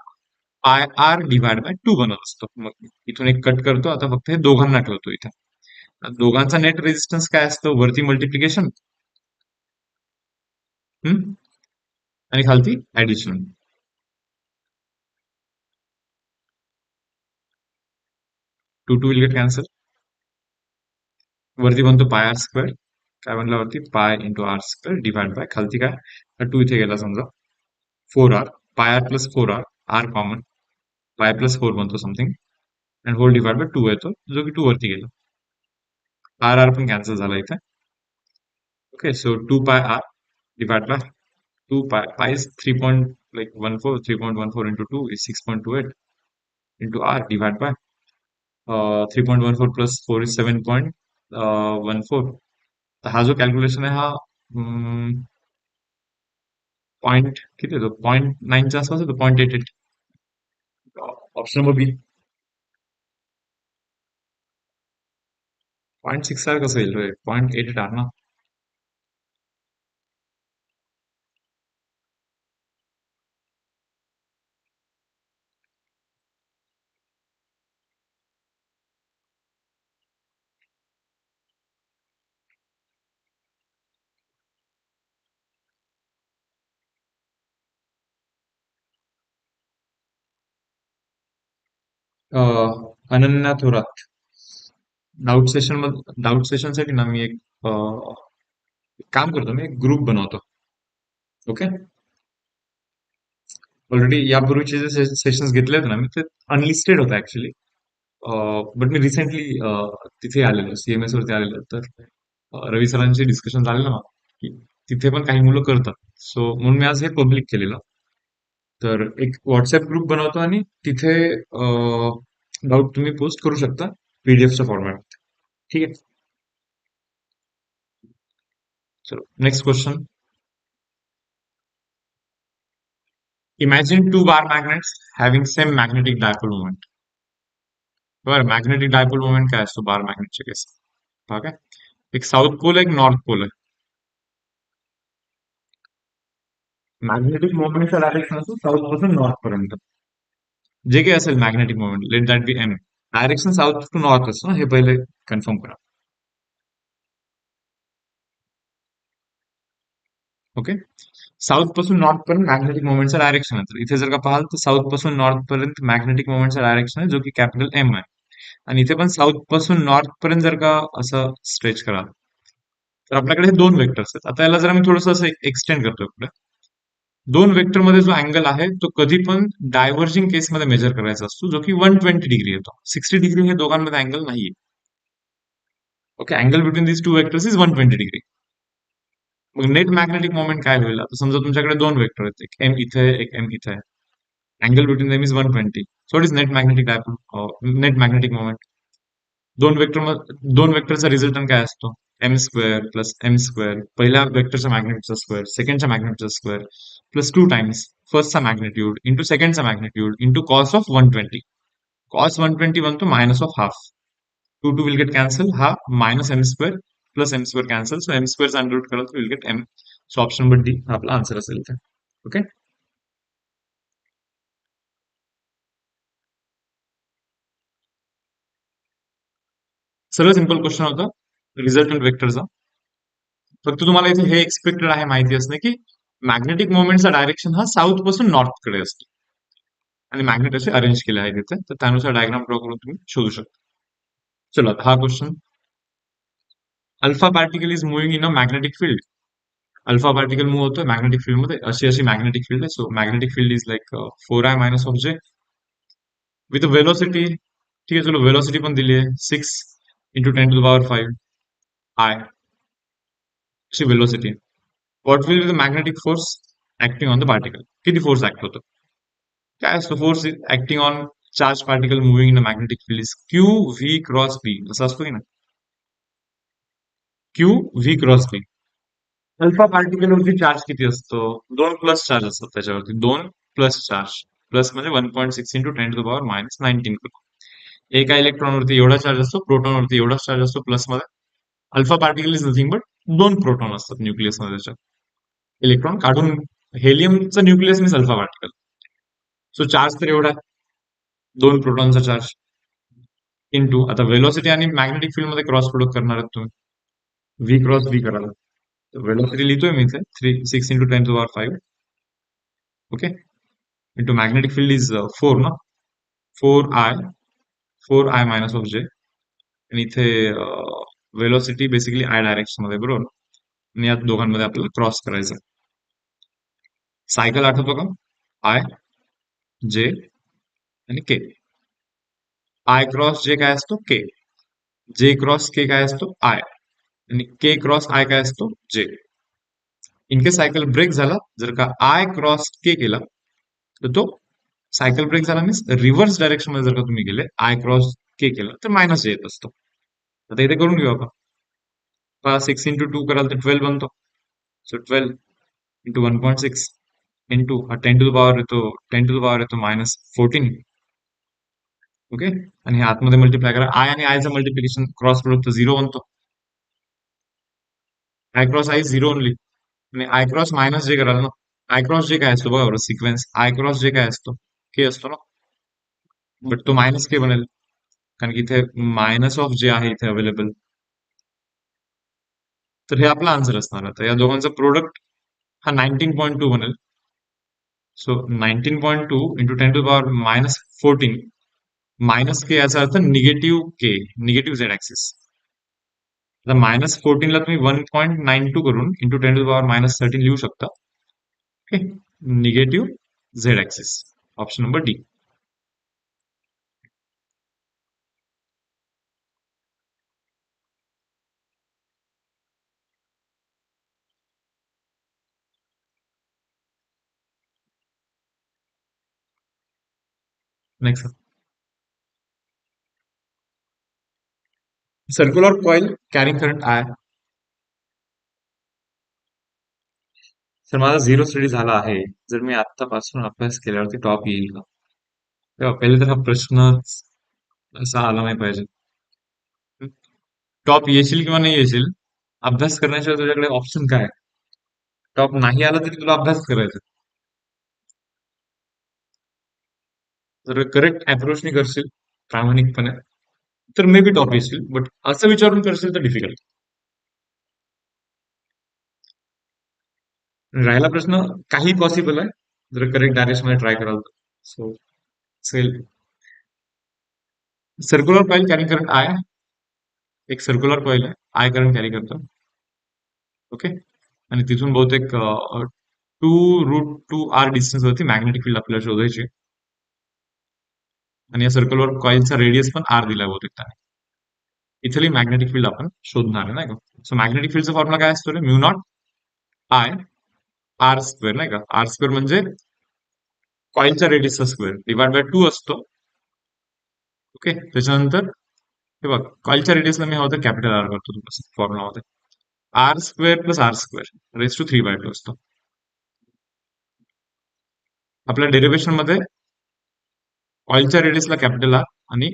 पाय R डिवाइड बाय 2 बनत असतो. मग इथून एक कट करतो, आता फक्त हे दोघांना ठेवतो इथे. दोघांचा नेट रेजिस्टन्स काय असतो? वरती मल्टिप्लिकेशन आणि खालती ऍडिशन. 2 will get cancel. वरती बनतो पाय R स्क्वेअर. काय बनला वरती? Pi into R square divide by खालती काय, 2 इथे गेला समजा, 4R. Pi R plus 4R, R common, pi plus 4 बनतो something, and whole divide by 2 येतो, जो की 2 वरती गेला. आर आर पण कॅन्सल झाला इथे. ओके, सो 2 पाय R divided by 2 pi is 3.14 into 2 is 6.28 into R divided by 3.14 plus 4 is 7.14. तर हा जो कॅल्क्युलेशन आहे, हा पॉईंट किती येतो? 0.9च्या आसपास येतो, 0.88. ऑप्शन नंबर बी. 0.6 कसं येईल रे? 0.8 टाक ना. अनन्या थोरात. डाऊट सेशन साठी ना मी एक काम करतो, मी एक ग्रुप बनवतो. ओके. ऑलरेडी यापूर्वीचे जे सेशन्स घेतले होते ना मी, ते अनलिस्टेड होतं ऍक्च्युली. बट मी रिसेंटली तिथे आलेलो, सीएमएस वरती आलेलो. तर रवी सरांचे डिस्कशन झालेलं ना, की तिथे पण काही मुलं करतात. सो म्हणून मी आज हे पब्लिक केलेलं. तर एक व्हॉट्सअप ग्रुप बनवतो आणि तिथे डाऊट तुम्ही पोस्ट करू शकता पीडीएफच्या फॉर्मॅट. ठीक आहे. चलो next question. Imagine two bar magnets having same magnetic dipole moment. बरं, मॅग्नेटिक डायपोल मोमेंट काय असतो बार मॅग्नेटच्या केस? ठीक आहे. एक साऊथ पोल आहे, एक नॉर्थ पोल आहे. मॅग्नेटिक मोमेंटचा डायरेक्शन असतो साऊथ पासून नॉर्थ पर्यंत. जे काही असेल magnetic moment, let that be M. Direction south to north असतो ना, हे पहिले कन्फर्म करा. ओके. साऊथ पासून नॉर्थ पर्यंत मॅग्नेटिक मोमेंटचा डायरेक्शन आहे. तर इथे जर का पाहाल तर साऊथ पासून नॉर्थ पर्यंत मॅग्नेटिक मोमेंटचा डायरेक्शन आहे, जो की कॅपिटल एम आहे. आणि इथे पण साऊथ पासून नॉर्थ पर्यंत जर का असं स्ट्रेच कराल तर आपल्याकडे हे दोन वेक्टर्स आहेत. आता याला जरा मी थोडंसं असं एक्सटेंड करतोय पुढे. दोन वेक्टर मध्ये जो अँगल आहे तो कधी पण डायव्हर्जिंग केसमध्ये मेजर करायचा असतो, जो की 120 डिग्री येतो. 60 डिग्री हे दोघांमध्ये अँगल नाहीये. Okay. Angle between this two vectors is 120 degree. मग नेट मॅग्नेटिक मोमेंट काय होईल? आता समजा तुमच्याकडे दोन वेक्टर आहेत, एक एम इथे आहे, एक एम इथे आहे. Angle between them is 120. So it is net magnetic dipole, net magnetic moment. दोन वेक्टरचा रिझल्टंट काय असतो? M square plus M square, पहिल्या वेक्टरच्या मॅग्नेटचा स्क्वेअर, सेकंडच्या मॅग्नेटचा स्क्वेअर, प्लस टू टाइम्स फर्स्टचा मॅग्नेट्यूड इंटू सेकंडचा magnitude into cos of 120. Cos 120 बनतो minus of half. Two two will get cancel, हा minus M square plus M square cancel. So M square under root कराल तर will get M. So option number D हा आपला answer असेल इथे. Okay. सर्व simple question होता resultant वेक्टरचा. फक्त तुम्हाला इथे हे एक्सपेक्टेड आहे माहिती असणे की मॅग्नेटिक मोमेंटचा डायरेक्शन हा साऊथ पासून नॉर्थ कडे असतो आणि मॅग्नेट असे अरेंज केले आहे तिथे. तर त्यानुसार डायग्राम ड्रॉ करून तुम्ही शोधू शकता. चलो आता हा question. Alpha particle is moving in a magnetic field. Alpha particle move होतोय मॅग्नेटिक फील्ड मध्ये. अशी अशी मॅग्नेटिक फील्ड आहे. So magnetic field is like 4i minus of जे विथ वेलोसिटी. ठीक आहे. चलो वेलोसिटी पण दिली आहे 6 × 10⁵ अशी velocity. What will be the magnetic force acting on the particle? किती फोर्स ऍक्ट होतो? काय असतो force acting on charge particle moving in a magnetic field is Q V cross B. असं असतो की ना, Q V cross B. Alpha पार्टिकलवरती charge किती असतो? दोन प्लस चार्ज असतात त्याच्यावरती. दोन प्लस चार्ज. प्लस म्हणजे 1.6 × 10⁻−19. एका इलेक्ट्रॉनवरती एवढा चार्ज असतो, प्रोटॉनवरती एवढा चार्ज असतो प्लस मध्ये. Alpha particle is nothing but दोन प्रोटॉन असतात न्यूक्लियस मध्ये त्याच्यात. इलेक्ट्रॉन काढून हेलियमचं nucleus means alpha particle. So charge तर एवढा आहे, दोन प्रोटॉनचा चार्ज इंटू आता वेलोसिटी आणि मॅग्नेटिक फील्ड मध्ये क्रॉस प्रोडक्ट करणार आहेत तुम्ही. व्ही क्रॉस व्ही कराल. वेलोसिटी लिहितोय मी इथे 6 × 10⁵. Okay. Into magnetic field is 4 ना, 4i. 4i मायनस ऑफ जे. आणि इथे वेलोसिटी बेसिकली आय डायरेक्शन मध्ये, बरोबर. आणि या दोघांमध्ये आपल्याला क्रॉस करायचं. सायकल आठवतो का? आय जे आणि के. आय क्रॉस जे काय असतो? के. जे क्रॉस के काय असतो? आय. आणि के क्रॉस आय काय असतो? जे. इनकेस सायकल ब्रेक झाला, जर का आय क्रॉस के केला तर तो सायकल ब्रेक झाला मीन्स रिव्हर्स डायरेक्शन मध्ये जर का तुम्ही गेले, आय क्रॉस के केला तर मायनस जे येत असतो. आता इथे करून घेऊ आपण. 6 × 2 कराल तर 12 बनतो. So 12 into 1.6 into 10 to the power येतो, 10 टू द पॉवर येतो -14. ओके. आणि हे आतमध्ये मल्टिप्लाय करा. आय आणि आयचं मल्टिप्लिकेशन क्रॉस प्रोडक्ट 0 बनतो. I cross I 0 only. आणि आय क्रॉस मायनस जे कराल ना, आय क्रॉस जे काय असतो बघा बरं सिक्वेन्स, आय क्रॉस जे काय असतो के असतो ना, बट तो मायनस के बनेल, कारण की इथे मायनस ऑफ जे आहे इथे अवेलेबल. तर हे आपला आन्सर असणार आहे. तर या दोघांचा प्रोडक्ट हा 19.2 बनेल. सो 19.2 इंटू 10⁻⁻14 मायनस के याचा अर्थ निगेटिव्ह के, निगेटिव्ह झेड ऍक्सिस. आता -14 ला तुम्ही 1.92 करून इंटू 10⁻⁻13 लिहू शकता. Okay. Negative Z axis. Option number D. Next. Circular coil carrying current I. तर माझा 0 स्टडी झाला आहे. जर मी आत्तापासून अभ्यास केल्यावरती टॉप येईल का? तेव्हा पहिले तर हा प्रश्नच असा आला नाही पाहिजे. टॉप येशील किंवा नाही येशील, अभ्यास करण्याशिवाय तुझ्याकडे ऑप्शन काय? टॉप नाही आला तरी तुला अभ्यास करायचा. जर करेक्ट अप्रोचने करशील प्रामाणिकपणे तर मे बी टॉप येशील, बट असं विचारून करशील तर डिफिकल्ट. राहिला प्रश्न, काही पॉसिबल आहे जर करेक्ट डायरेक्शन मध्ये ट्राय कराल तर. So circular coil carry current I. एक सर्क्युलर कॉइल आहे, आय करंट कॅरी करतो. ओके. आणि तिथून बहुतेक 2√2r डिस्टन्स वरती मॅग्नेटिक फील्ड आपल्याला शोधायची. आणि या सर्कलवर कॉइलचा रेडियस पण आर दिला बहुतेक त्याने. इथली मॅग्नेटिक फील्ड आपण शोधणार आहे नाही का. सो मॅग्नेटिक फील्डचा फॉर्म्युला काय असतो रे? Mu naught I R square नाही का. आर स्क्वेअर म्हणजे कॉइलच्या रेडियसचा स्क्वेअर डिवाइड बाय 2 असतो. ओके. त्याच्यानंतर हे बघ, कॉइलच्या रेडियसला मी हवं तर कॅपिटल आर करतो फॉर्म्युलामध्ये. R square plus R square raise to 3/2 असतो. आपल्या डेरिव्हेशन मध्ये कॉइलच्या रेडियसला कॅपिटल आर आणि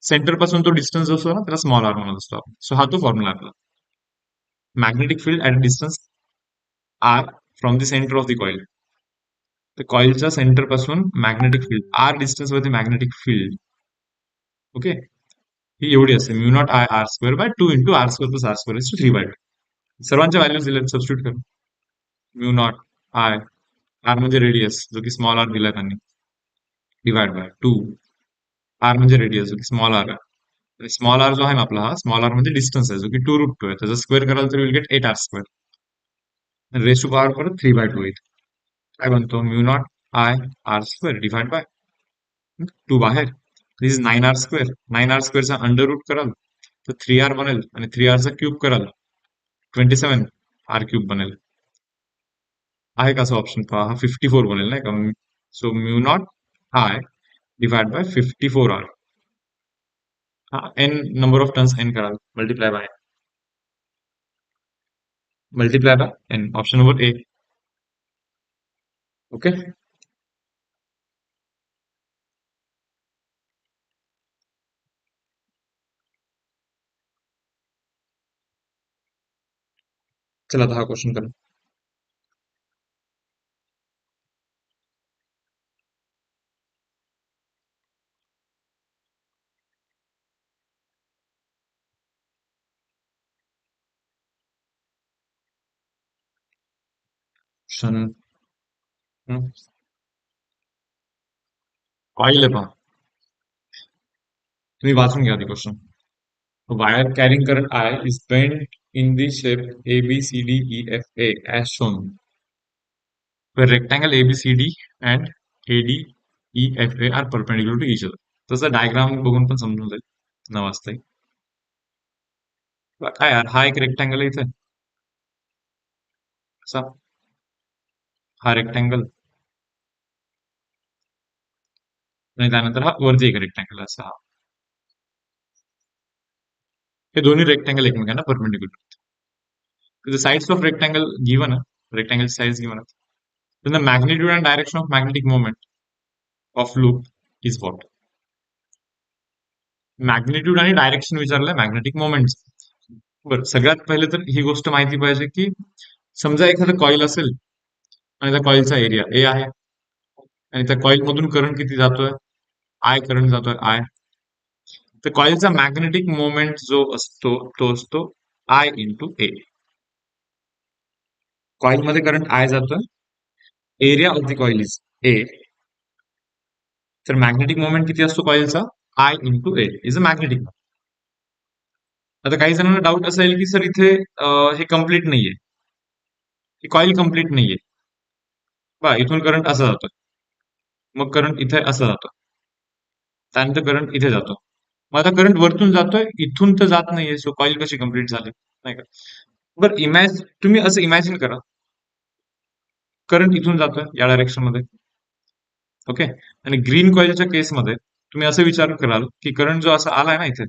सेंटर पासून तो डिस्टन्स जो असतो ना त्याला स्मॉल आर म्हणत असतो आपण. सो हा तो फॉर्म्युला आपला. Magnetic field at distance R from the centre of the coil. तर कॉइलच्या सेंटर पासून मॅग्नेटिक फील्ड आर डिस्टन्स वरती मॅग्नेटिक फील्ड. ओके. ही एवढी असते mu naught I R square by 2 into R square plus R square is to 3/2. सर्वांच्या values दिल्या substitute करून. म्यू नॉट आय आर म्हणजे रेडियस जो की स्मॉल आर दिलाय त्यांनी, डिवाइड बाय 2 आर म्हणजे रेडियस जो की स्मॉल आर आहे. स्मॉल आर जो आहे ना आपला, हा स्मॉल आर म्हणजे डिस्टन्स आहे जो की 2√2 आहे. त्याचा स्क्वेअर कराल तर will get 8r square. Raise to power परत 3/2 येईल. काय बनतो? Mu naught I R square divide by 2 बाहेर. This is 9r square. 9r स्क्वेअरचा अंडर रूट कराल तर 3r बनेल आणि 3rचा क्यूब कराल 27 r क्यूब बनेल. आहे का ऑप्शन पहा, हा 54 बनेल नाही का. So mu naught I divide by 54r. हा N number of turns N कराल multiply by N. Option number A. Okay. चला आता हा क्वेश्चन करू. क्वेश्चन कॉइल आहे पहा, तुम्ही वाचून घ्या आधी question. Wire carrying current I is bent in the shape A B C D E F A as shown. Where rectangle A B C D and A D E F A are perpendicular to each other. तसं diagram बघून पण समजून जाईल न वाचता. काय यार, हा एक रेक्टँगल आहे इथे असा, हा रेक्टँगल आणि त्यानंतर हा वरती एक रेक्टँगल असा. हे दोन्ही रेक्टँगल एकमेकांना perpendicular. The sides of rectangle given, rectangle size given, then the magnitude and direction of magnetic moment of loop is what? Magnitude आणि डायरेक्शन विचारलंय मॅग्नेटिक मोमेंट. बरं, सगळ्यात पहिले तर ही गोष्ट माहिती पाहिजे की समजा एखादं कॉईल असेल आणि त्या कॉईलचा एरिया ए आहे आणि त्या कॉईल मधून करंट किती जातोय, आय करंट जातोय आय. तर कॉईलचा मॅग्नेटिक मोमेंट जो असतो तो असतो आय इंटू ए. कॉईल मध्ये करंट आय जातोय, area of the coil is A, तर मॅग्नेटिक मोमेंट किती असतो कॉईलचा, I into A is a magnetic. आता काही जणांना डाऊट असेल की सर इथे हे कम्प्लीट नाहीये, ही कॉईल कम्प्लीट नाहीये बा, इथून करंट असा जातो, मग करंट इथे असं जातो, त्यानंतर करंट इथे जातो, मग आता करंट वरतून जातोय, इथून तर जात नाहीये, सो कॉईल कशी कम्प्लीट झाली, नाही का. बरं, तुम्ही असं इमॅजिन करा, करंट इथून जातोय या डायरेक्शन मध्ये, ओके, आणि ग्रीन कॉईलच्या केसमध्ये तुम्ही असं विचार कराल की करंट जो असा आलाय ना इथे,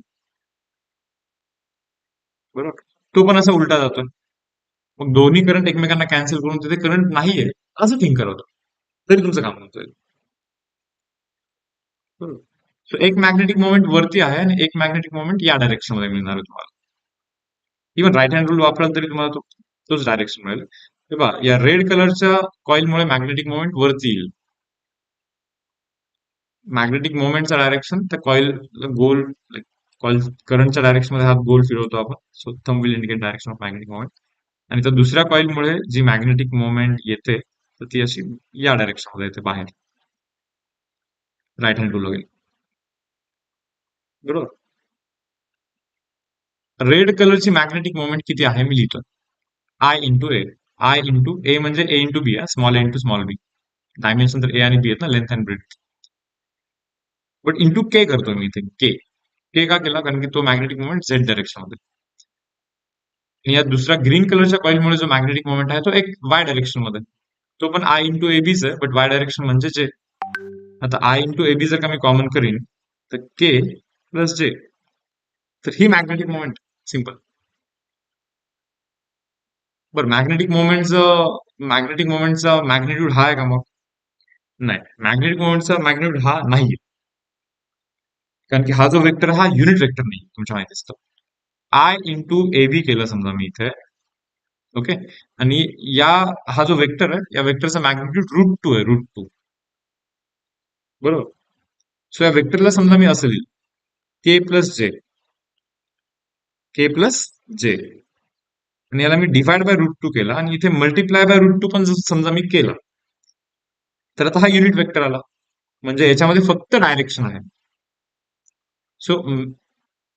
बरोबर, तो पण असा उलटा जातोय, मग दोन्ही करंट एकमेकांना कॅन्सल करून तिथे करंट नाहीये असं थिंक करत, तरी तुमचं काम होतं. बरोबर. सो एक मॅग्नेटिक मोमेंट वरती आहे आणि एक मॅग्नेटिक मोमेंट या डायरेक्शन मध्ये मिळणार आहे तुम्हाला. इव्हन राईट हँड रूल वापराल तरी तुम्हाला तोच डायरेक्शन मिळेल. हे पहा, या रेड कलरच्या कॉईलमुळे मॅग्नेटिक मोमेंट वरती येईल. मॅग्नेटिक मोमेंटचा डायरेक्शन त्या कॉईल गोल, कॉईल करंटच्या डायरेक्शन मध्ये हात गोल फिरवतो आपण, so thumb will indicate direction of magnetic moment. आणि त्या दुसऱ्या कॉईलमुळे जी मॅग्नेटिक मोमेंट येते तर ती अशी या डायरेक्शन मध्ये येते बाहेर, राईट हँड रूल वगैरे, बरोबर. रेड कलरची मॅग्नेटिक मोमेंट किती आहे मी लिहितो, I into A. I into A म्हणजे A into B, small A into small B, dimension तर ए आणि बी आहेत ना, length and breadth, but into K करतोय मी इथे, के. के का केला, कारण की तो मॅग्नेटिक मोमेंट झेड डायरेक्शन मध्ये, आणि या दुसऱ्या ग्रीन कलरच्या कॉईलमुळे जो मॅग्नेटिक मोमेंट आहे तो एक वाय डायरेक्शन मध्ये, तो पण आय इंटू ए बीच आहे, बट वाय डायरेक्शन म्हणजे जे. आता आय इंटू ए बी जर का मी कॉमन करीन तर के प्लस जे, तर ही मॅग्नेटिक मोमेंट, सिंपल. बरं, मॅग्नेटिक मोमेंटचा मॅग्नेट्यूड हा आहे का मग, नाही, मॅग्नेटिक मोमेंटचा मॅग्नेट्यूड हा नाही, कारण की हा जो वेक्टर हा युनिट वेक्टर नाही तुमच्या माहिती असतं. आय इंटू ए बी केलं समजा मी इथे, ओके, आणि या हा जो वेक्टर आहे या वेक्टरचा मॅग्निट्यूड √2 आहे, √2, बरोबर. सो या वेक्टरला समजा मी असं लिहिलं, के प्लस जे, के प्लस जे, आणि याला मी डिवाइड बाय √2 केला आणि इथे मल्टिप्लाय बाय √2 पण समजा मी केलं, तर आता हा युनिट वेक्टर आला, म्हणजे याच्यामध्ये फक्त डायरेक्शन आहे. सो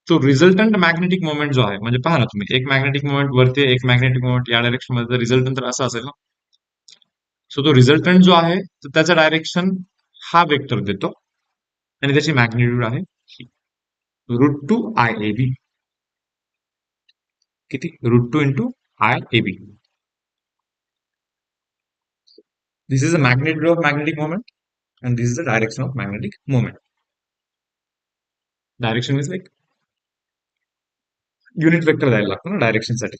तो रिझल्टंट मॅग्नेटिक मोमेंट जो आहे, म्हणजे पहा ना तुम्ही, एक मॅग्नेटिक मोमेंट वरती आहे, एक मॅग्नेटिक मोमेंट या डायरेक्शन मध्ये, रिझल्टंट तर असं असेल ना. सो तो रिझल्टंट जो आहे तर त्याचा डायरेक्शन हा वेक्टर देतो आणि त्याची मॅग्निट्यूड आहे √2 आय ए बी. किती, √2 into I A B. This is the magnitude of magnetic moment and this is the direction of magnetic moment. Direction means like unit vector द्यायला लागतो ना डायरेक्शन साठी.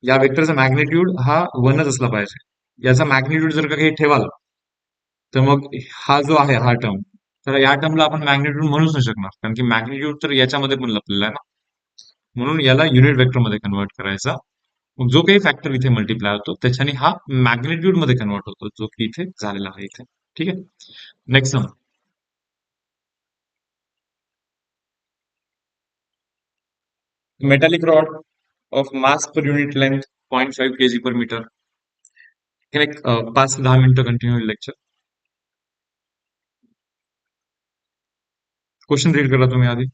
या वेक्टरचा मॅग्निट्यूड हा 1च असला पाहिजे. याचा मॅग्निट्यूड जर का काही ठेवाल तर मग हा जो आहे हा टर्म, तर या टर्मला आपण मॅग्निट्यूड म्हणूच नाही शकणार, कारण की मॅग्निट्यूड तर याच्यामध्ये पण लपलेला आहे ना, म्हणून याला युनिट वेक्टर मध्ये कन्वर्ट करायचा. मग जो काही फॅक्टर इथे मल्टिप्लाय होतो त्याच्याने हा मॅग्निट्यूड मध्ये कन्वर्ट होतो, जो की इथे झालेला आहे इथे. ठीक आहे, next sum. Metallic rod of mass per unit length 0.5 kg per metre. हे एक 5 ते 10 मिनिटं कंटिन्यू लेक्चर. क्वेश्चन रीड करा तुम्ही आधी.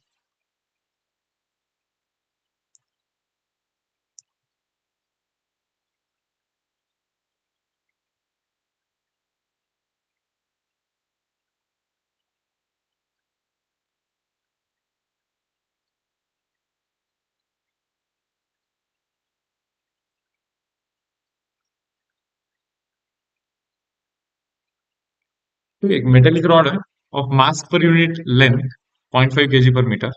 ठीक आहे, मेटॅलिक रॉड आहे of mass per unit length 0.5 kg per meter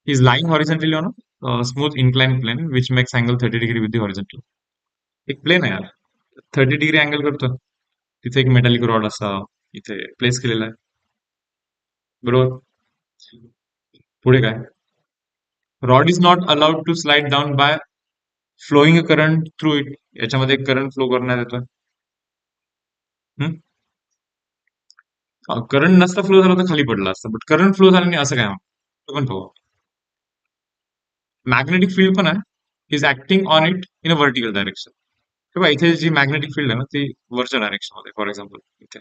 is lying horizontally on a smooth inclined plane which makes angle 30 degree with the horizontal. एक प्लेन आहे यार, 30 डिग्री अँगल करतो, तिथे एक मेटॅलिक रॉड असा इथे प्लेस केलेला आहे, बरोबर. पुढे काय, rod is not allowed to slide down by flowing a current through it. याच्यामध्ये करंट फ्लो करण्यात येतोय. करंट नसता फ्लो झाला तर खाली पडला असता, बट करंट फ्लो झाला नाही असं काय म्हणतो. तो पण पाहू. मॅग्नेटिक फील्ड पण आहे, is acting on it in a vertical direction. तेव्हा इथे जी मॅग्नेटिक फील्ड आहे ना ती वरच्या डायरेक्शन मध्ये, फॉर एक्झाम्पल इथे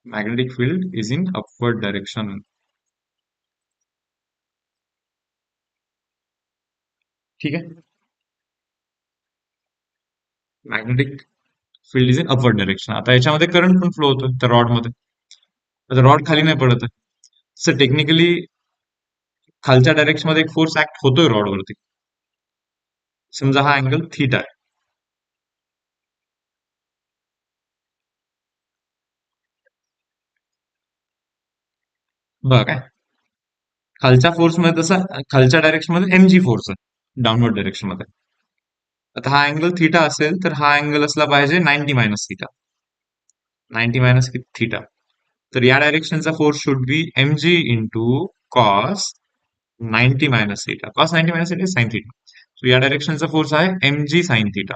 magnetic field is in upward direction. ठीक आहे, magnetic field is in upward direction. आता याच्यामध्ये करंट पण फ्लो होतो त्या रॉड मध्ये. आता रॉड खाली नाही पडत आहे, सर टेक्निकली खालच्या डायरेक्शन मध्ये एक फोर्स ऍक्ट होतोय रॉड वरती. समजा हा अँगल थीटा आहे. बघा काय, खालच्या फोर्स मध्ये तसा खालच्या डायरेक्शन मध्ये एमजी फोर्स आहे डाऊनवर्ड डायरेक्शन मध्ये. आता हा अँगल थीटा असेल तर हा अँगल असला पाहिजे 90 मायनस थीटा. 90 minus theta. तर या डायरेक्शनचा force should be MG into cos 90 minus theta. Cos 90 minus theta sine theta. So या डायरेक्शनचा फोर्स आहे एमजी साइन थीटा.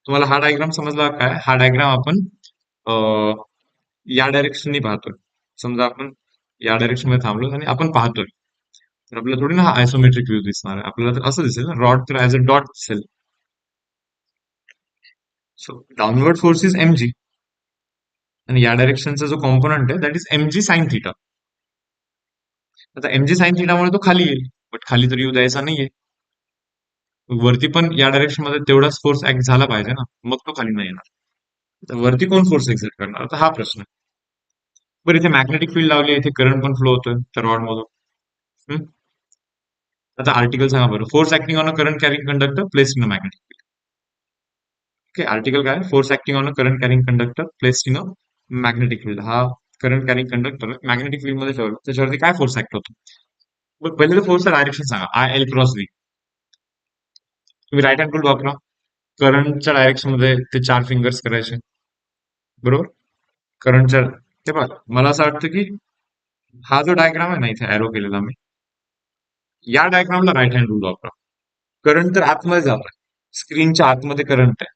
तुम्हाला हा डायग्राम समजला काय? हा डायग्राम आपण या डायरेक्शननी पाहतोय. समजा आपण या डायरेक्शन मध्ये थांबलो आणि आपण पाहतोय, तर आपल्याला थोडी ना हा आयसोमेट्रिक व्ह्यू दिसणार आहे. आपल्याला तर असं दिसेल ना, रॉड तर ऍज अ डॉट दिसेल. So downward force is MG आणि या डायरेक्शनचा जो कॉम्पोनंट आहे that is MG sine theta. आता एमजी साइन थीटामुळे तो खाली येईल, बट खाली तर येऊ द्यायचा नाहीये. वरती पण या डायरेक्शन मध्ये तेवढाच फोर्स ऍक्ट झाला पाहिजे ना, मग तो खाली नाही येणार. तर वरती कोण फोर्स एक्झर्ट करणार, आता हा प्रश्न आहे. बरं, इथे मॅग्नेटिक फील्ड लावली, इथे करंट पण फ्लो होतोय त्या रॉड मधून. हम्म? आता आर्टिकल सांगा बरं, force acting on a current carrying conductor placed in a magnetic field. Okay, article काय, force acting on a current carrying conductor placed in a magnetic field. हा current carrying conductor magnetic field मध्ये ठेवलं, त्याच्यावरती काय force act होतो. बरं, पहिले तर फोर्सचं डायरेक्शन सांगा, आय एल क्रॉस व्ही. तुम्ही राईट हँड रूल वापरा. करंटच्या डायरेक्शन मध्ये ते 4 फिंगर्स करायचे, बरोबर. करंटच्या, ते बघा मला असं वाटतं की हा जो डायग्राम आहे ना इथे एरो केलेला मी, या डायग्रामला राईट हँड रूल वापरा. करंट तर आतमध्ये जात आहे, स्क्रीनच्या आतमध्ये करंट आहे.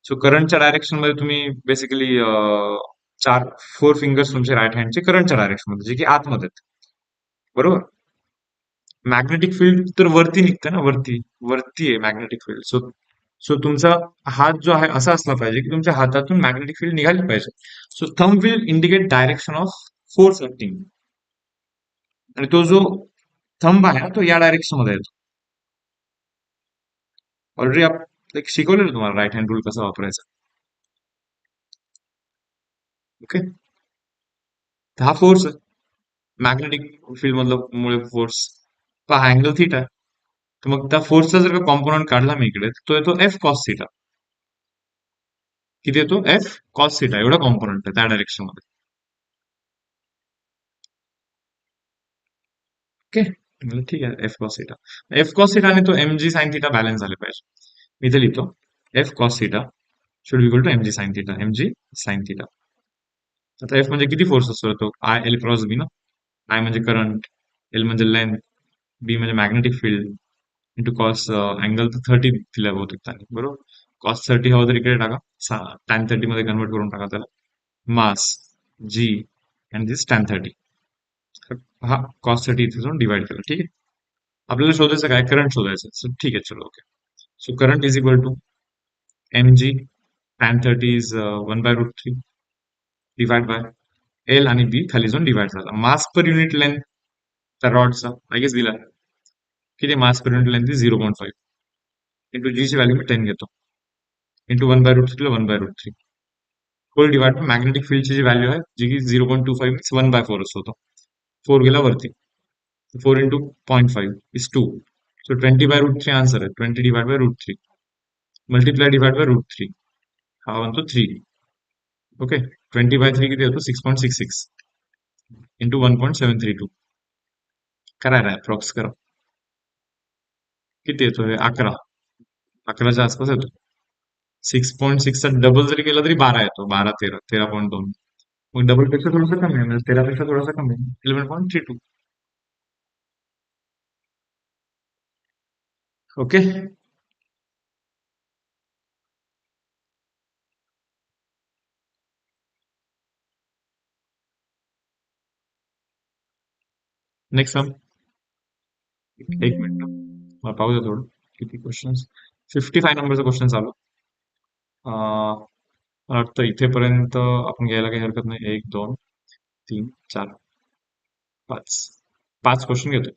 सो करंटच्या डायरेक्शन मध्ये तुम्ही बेसिकली 4 फिंगर्स तुमचे राईट हँडचे करंटच्या डायरेक्शन मध्ये, जे की आतमध्ये आहेत, बरोबर. मॅग्नेटिक फील्ड तर वरती निघतं ना, वरती वरती आहे मॅग्नेटिक फील्ड. सो सो तुमचा हात जो आहे असा असला पाहिजे की तुमच्या हातातून मॅग्नेटिक फील्ड निघाली पाहिजे. So thumb will indicate direction of force acting, आणि तो जो थंब आहे ना तो या डायरेक्शन मध्ये येतो. ऑलरेडी आप एक शिकवलेलं तुम्हाला राईट हँड रूल कसा वापरायचा. ओके, हा फोर्स आहे मॅग्नेटिक फील्ड मधला मुळे फोर्स. हा अँगल थीटा आहे. तर मग त्या फोर्सचा जर का कॉम्पोनंट काढला मी इकडे, तो येतो एफ कॉस थीटा. किती येतो, एफ कॉस थीटा, एवढा कॉम्पोनंट आहे त्या डायरेक्शन मध्ये. ओके, म्हणजे ठीक आहे, F cos theta. F cos theta आणि तो M G sine theta balance झाले पाहिजे. मी इथे लिहितो, F cos theta should equal to M G sine theta. M G sine theta. आता एफ म्हणजे किती फोर्स असतो तो, आय एल क्रॉस बी ना. आय म्हणजे करंट, एल म्हणजे लेंथ, बी म्हणजे magnetic field, into cos angle तर 30 दिला बहुतेक त्याने, बरोबर. कॉस 30 हवं तर इकडे टाका, टॅन 30 मध्ये कन्वर्ट करून टाका त्याला. मास जी अँड दिस टॅन 30. हा कॉस 30 इथे जाऊन डिवाइड केला, ठीक आहे. आपल्याला शोधायचं काय, करंट शोधायचं. सो ठीक आहे, चलो okay. So current is equal to M G tan 30 is 1/√3 divide by L आणि बी खाली जाऊन डिवाइड झाला. मास पर युनिट लेंथ त्या रॉडचा आय गेस दिला, किती mass per unit length 0.5 into G ची व्हॅल्यू मी 10 घेतो, into 1/√3 1/√3 whole divide by magnetic फील्डची जी व्हॅल्यू आहे जी की 0.25 1/4 होतो. 4 गेला वरती, 4 इंटू 0.5 इज 2. सो 20/√3 आन्सर आहे. 20 divide by root three multiply divide by root 3, हा बनतो 3. ओके, 20/3 किती होतो, 6.66 इंटू 1.732. करायला अप्रॉक्स करा, किती येतो हे, 11. 11च्या आसपास येतो. 6.6चा डबल जरी केला तरी 12 येतो, 12 13 13.2. मग डबल पेक्षा थोडंसं कमी आहे, म्हणजे 13 पेक्षा थोडासा कमी आहे, 11.32. ओके. नेक्स्ट सम. एक मिनिट मला पाहू द्या थोडं. किती क्वेश्चन्स? 55 नंबरचा क्वेश्चन चालू. मला वाटतं इथेपर्यंत आपण घ्यायला काही हरकत नाही. 1, 2, 3, 4, 5. 5 क्वेश्चन घेतो.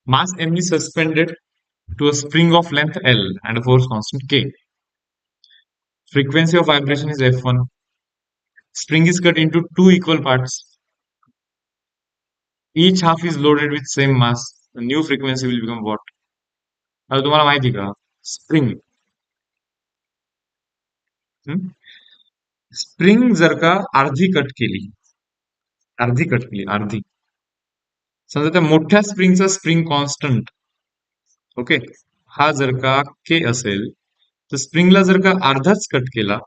Mass m is suspended to a spring of length L and a force constant K. Frequency of vibration is F1. Spring is cut into two equal parts. Each half is loaded with same mass. The new frequency will become what? आता तुम्हाला माहिती का? Spring. Spring जर का अर्धी cut केली, समजा त्या मोठ्या स्प्रिंगचा स्प्रिंग कॉन्स्टंट, ओके, हा जर का के असेल, तर स्प्रिंगला जर का अर्धाच कट केला,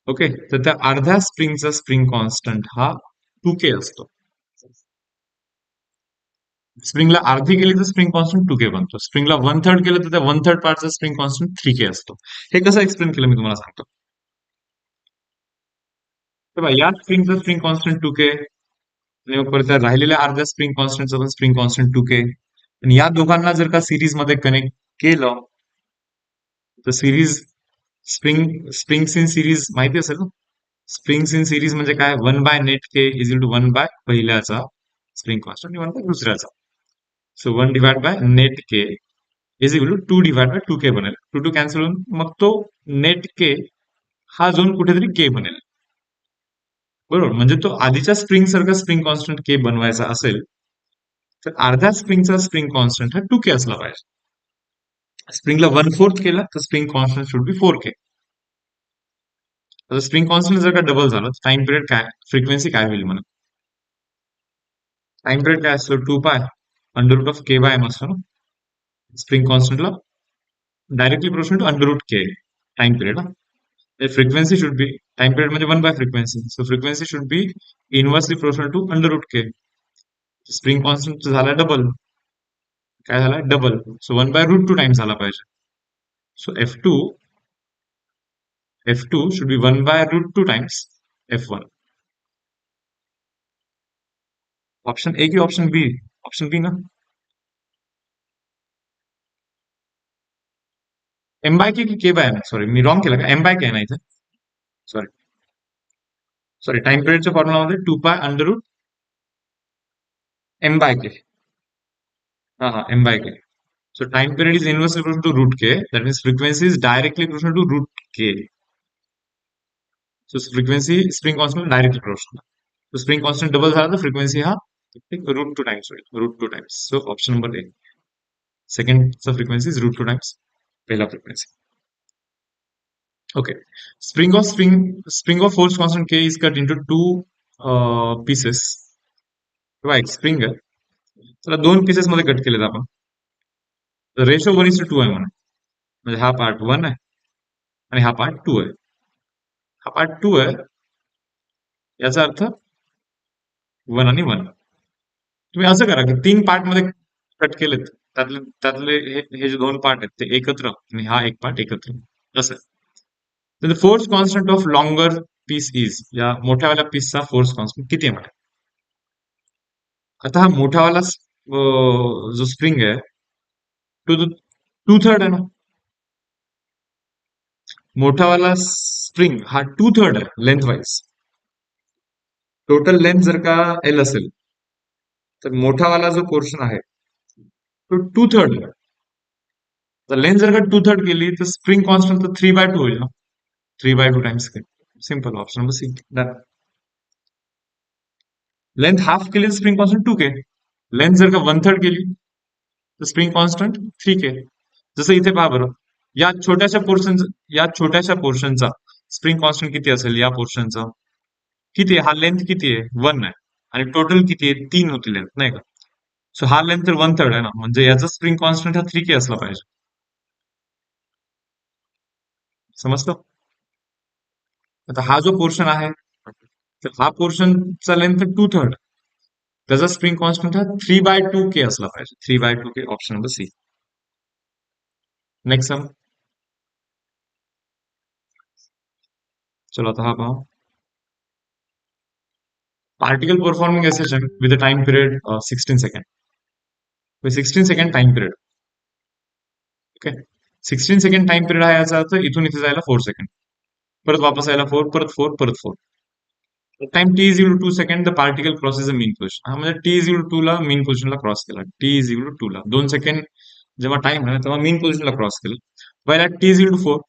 ओके, तर त्या अर्ध्या स्प्रिंगचा स्प्रिंग कॉन्स्टंट हा 2K असतो. स्प्रिंगला अर्धी केली तर स्प्रिंग कॉन्स्टंट 2K बनतो. स्प्रिंगला 1/3 केलं तर त्या 1/3 पार्टचा स्प्रिंग कॉन्स्टंट 3K असतो. हे कसं एक्सप्लेन केलं मी तुम्हाला सांगतो. तेव्हा या स्प्रिंगचा स्प्रिंग कॉन्स्टंट 2K आणि मग परत त्या राहिलेल्या अर्ध्या स्प्रिंग कॉन्स्टंटचा पण स्प्रिंग कॉन्स्टंट 2K. आणि या दोघांना जर का सिरीज मध्ये कनेक्ट केलं तर सिरीज स्प्रिंग्स इन सिरीज माहिती असेल ना. स्प्रिंग्स इन सिरीज म्हणजे काय? 1/नेट के इज टू 1 बाय पहिल्याचा स्प्रिंग कॉन्स्टंट आणि 1 बाय दुसऱ्याचा. सो 1/नेट K is equal to 2/2 K बनेल. टू कॅन्सल होऊन मग तो नेट के हा झोन कुठेतरी के बनेल. बरोबर. म्हणजे तो आधीच्या स्प्रिंग सारखा स्प्रिंग कॉन्स्टंट के बनवायचा असेल तर अर्ध्या स्प्रिंगचा स्प्रिंग कॉन्स्टंट हा 2K असला पाहिजे. स्प्रिंगला 1/4 केला तर spring constant should be 4K. आता स्प्रिंग कॉन्स्टंट जर का डबल झालं तर टाइम पिरियड काय, फ्रिक्वेन्सी काय होईल म्हणा. टाइम पिरियड काय असतो? 2π √k/m असतो ना स्प्रिंग कॉन्स्टंटला. Directly proportional to √k time period. Frequency should be, time period म्हणजे 1/फ्रिक्वेन्सी, so frequency should be inversely proportional to √k. Spring constant झाला डबल. काय झाला? डबल. सो 1/√2 टाइम्स झाला पाहिजे. So F2 should be 1/√2 times F1. Option A की option बी? Option बी ना. M by K की के बाय एम? सॉरी, मी wrong केलं का? एम बाय के आहे ना इथे. सॉरी सॉरी, टाइम पिरियडच्या फॉर्म्युलामध्ये 2π√m बाय के. हा हा, M by K. So time period is inversely proportional to √k. That means frequency is directly proportional to √k. So frequency spring constant directly proportional. तो spring constant double झाला तर frequency हा √2 times होईल. √2 times. So option number A. सेकंडचा frequency is √2 times पहिला frequency. Okay. Spring of force constant K is cut into two pieces. किंवा एक spring आहे, त्याला 2 पीसेस मध्ये कट केलेत आपण. रेशो 1:2 आहे म्हणा. म्हणजे हा पार्ट 1 आहे आणि हा पार्ट 2 आहे. हा पार्ट 2 आहे याचा अर्थ 1 आणि 1. तुम्ही असं करा की 3 पार्ट मध्ये कट केलेत, त्यातले त्यातले हे जे 2 पार्ट आहेत ते एकत्र आणि हा एक पार्ट एकत्र असं. तर force constant of longer piece is, या मोठ्यावाल्या पीसचा फोर्स कॉन्स्टंट किती आहे म्हणा. आता हा मोठावाला जो स्प्रिंग आहे तो 2/3 आहे ना. मोठावाला स्प्रिंग हा 2/3 आहे लेंथ वाईज. टोटल लेंथ जर का एल असेल तर मोठावाला जो पोर्शन आहे तो 2/3 आहे. तर लेंथ जर का 2/3 केली तर स्प्रिंग कॉन्स्टंट तर 3/2 होईल ना. 3/2 times K. Simple. Option number C done. Length half केली तर स्प्रिंग कॉन्स्टंट 2K. लेंथ जर का 1/3 केली तर स्प्रिंग कॉन्स्टंट 3K. जसं इथे पहा बरं, या छोट्याशा पोर्शनचा स्प्रिंग कॉन्स्टंट किती असेल? या पोर्शनचा किती आहे? हा लेंथ किती आहे? 1 आहे आणि टोटल किती आहे? 3 होती लेंथ, नाही का. सो हा लेंथ तर 1/3 आहे ना, म्हणजे याचा स्प्रिंग कॉन्स्टंट हा 3K असला पाहिजे. समजतं? आता हा जो पोर्शन आहे तर हा पोर्शनचा लेंथ 2/3. त्याचा स्प्रिंग कॉन्स्टंट हा 3/2k असला पाहिजे. 3/2k, option number C. Next sum. चलो आता हा पहा. Particle performing SHM with a time period 16 second. 16 second time period. Okay. 16 second time period आहे याचा अर्थ इथून इथे जायला 4 सेकंड, परत वापस यायला 4, परत 4, परत 4. Time t is equal to 2 second the particle crosses the mean position. हा म्हणजे t इज इक्वल टू 2 ला मीन पोझिशनला क्रॉस केला. t इज इक्वल टू 2 ला 2 सेकंड जेव्हा टाइम आहे तेव्हा मीन पोझिशनला क्रॉस केलं. while at t is equal to 4,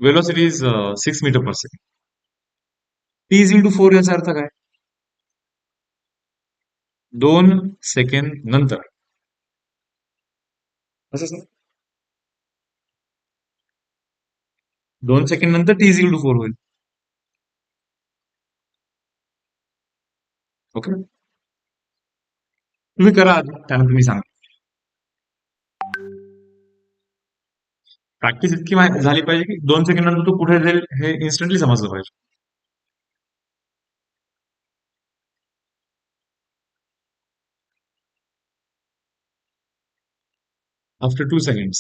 velocity is 6 metre per second. t is equal to 4 याचा अर्थ काय? 2 सेकंड नंतर, असंच ना? 2 सेकंड नंतर t is equal to 4 होईल. ओके. तुम्ही करा आधी, त्यानंतर मी सांगतो. प्रॅक्टिस इतकी झाली पाहिजे की 2 सेकंड नंतर तो कुठे जाईल हे इन्स्टंटली समजलं पाहिजे. After 2 seconds.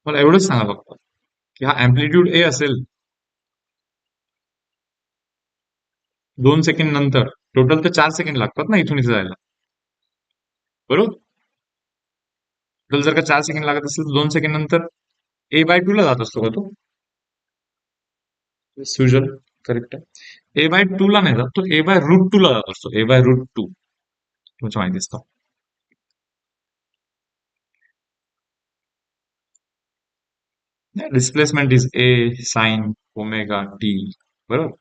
मला एवढंच सांगा फक्त की हा अँप्लिट्यूड ए असेल 2 सेकंड नंतर, टोटल तर 4 सेकंड लागतात ना इथून इथे जायला, बरोबर? टोटल जर का 4 सेकंड लागत असेल तर 2 सेकंड नंतर a/2 ला जात असतो का तो? युजल करेक्ट आहे. a/2 ला नाही जात तो, a/√2 ला जात असतो. a/√2 तुमच्या माहिती असतं. Displacement is a sine omega t, बरोबर.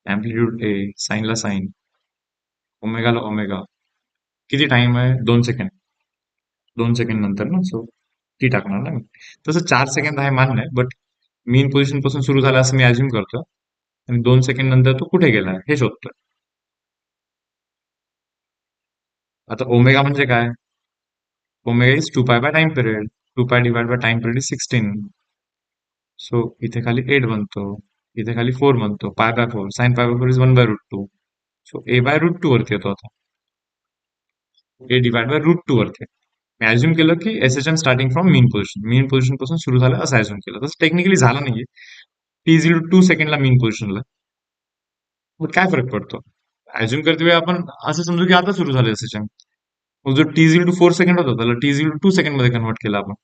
अँप्लिट्यूड a, साइनला साइन, ओमेगाला ओमेगा. किती टाइम आहे? 2 सेकंड. 2 सेकंड नंतर ना, सो ती टाकणार ना मी. तसं 4 सेकंड आहे मान्य आहे, बट मीन पोझिशन पासून सुरू झाला असं मी अज्युम करतो, आणि 2 सेकंड नंतर तो कुठे गेला हे शोधतोय. आता ओमेगा म्हणजे काय? Omega is 2 pi by time period. 2 pi divide by time period is 16. So इथे खाली 8 बनतो, इथे खाली 4 बनतो. Pi by 4, sine pi by 4 is 1/√2. So a/√2 वरती येतो. आता a डिवाइड बाय √2 वरती. मी अज्युम केलं की SHM starting from mean position पासून सुरू झालं असं अज्युम केलं. तसं टेक्निकली झालं नाहीये. t इज 2 सेकंडला मीन पोझिशनला. मग काय फरक पडतो? अज्युम करते वेळी आपण असं समजू की आता सुरू झालं SHM. मग जो t इज 4 सेकंड होता त्याला t इज 2 सेकंड मध्ये कन्वर्ट केला आपण,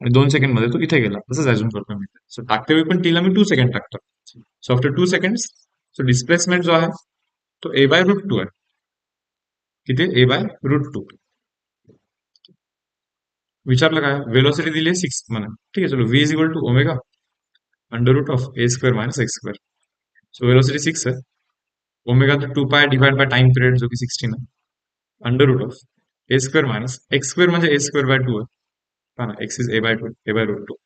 आणि 2 सेकंड मध्ये तो इथे गेला. तसंच अज्युम करतो मी. सो टाकते वेळी पण t ला मी 2 सेकंड टाकतो. So after 2 second, so displacement जो आहे तो a/√2 आहे. किती? a/√2. विचारलं काय? वेलोसिटी दिली आहे 6 म्हणा. ठीक आहे, चलो v is equal to omega √(a² - x²). So velocity 6 है. ओमेगा तो 2 pi divide by time period जो कि 16 है. √(a² - x² म्हणजे a²/2 आहे. पहा ना, x इज a/2,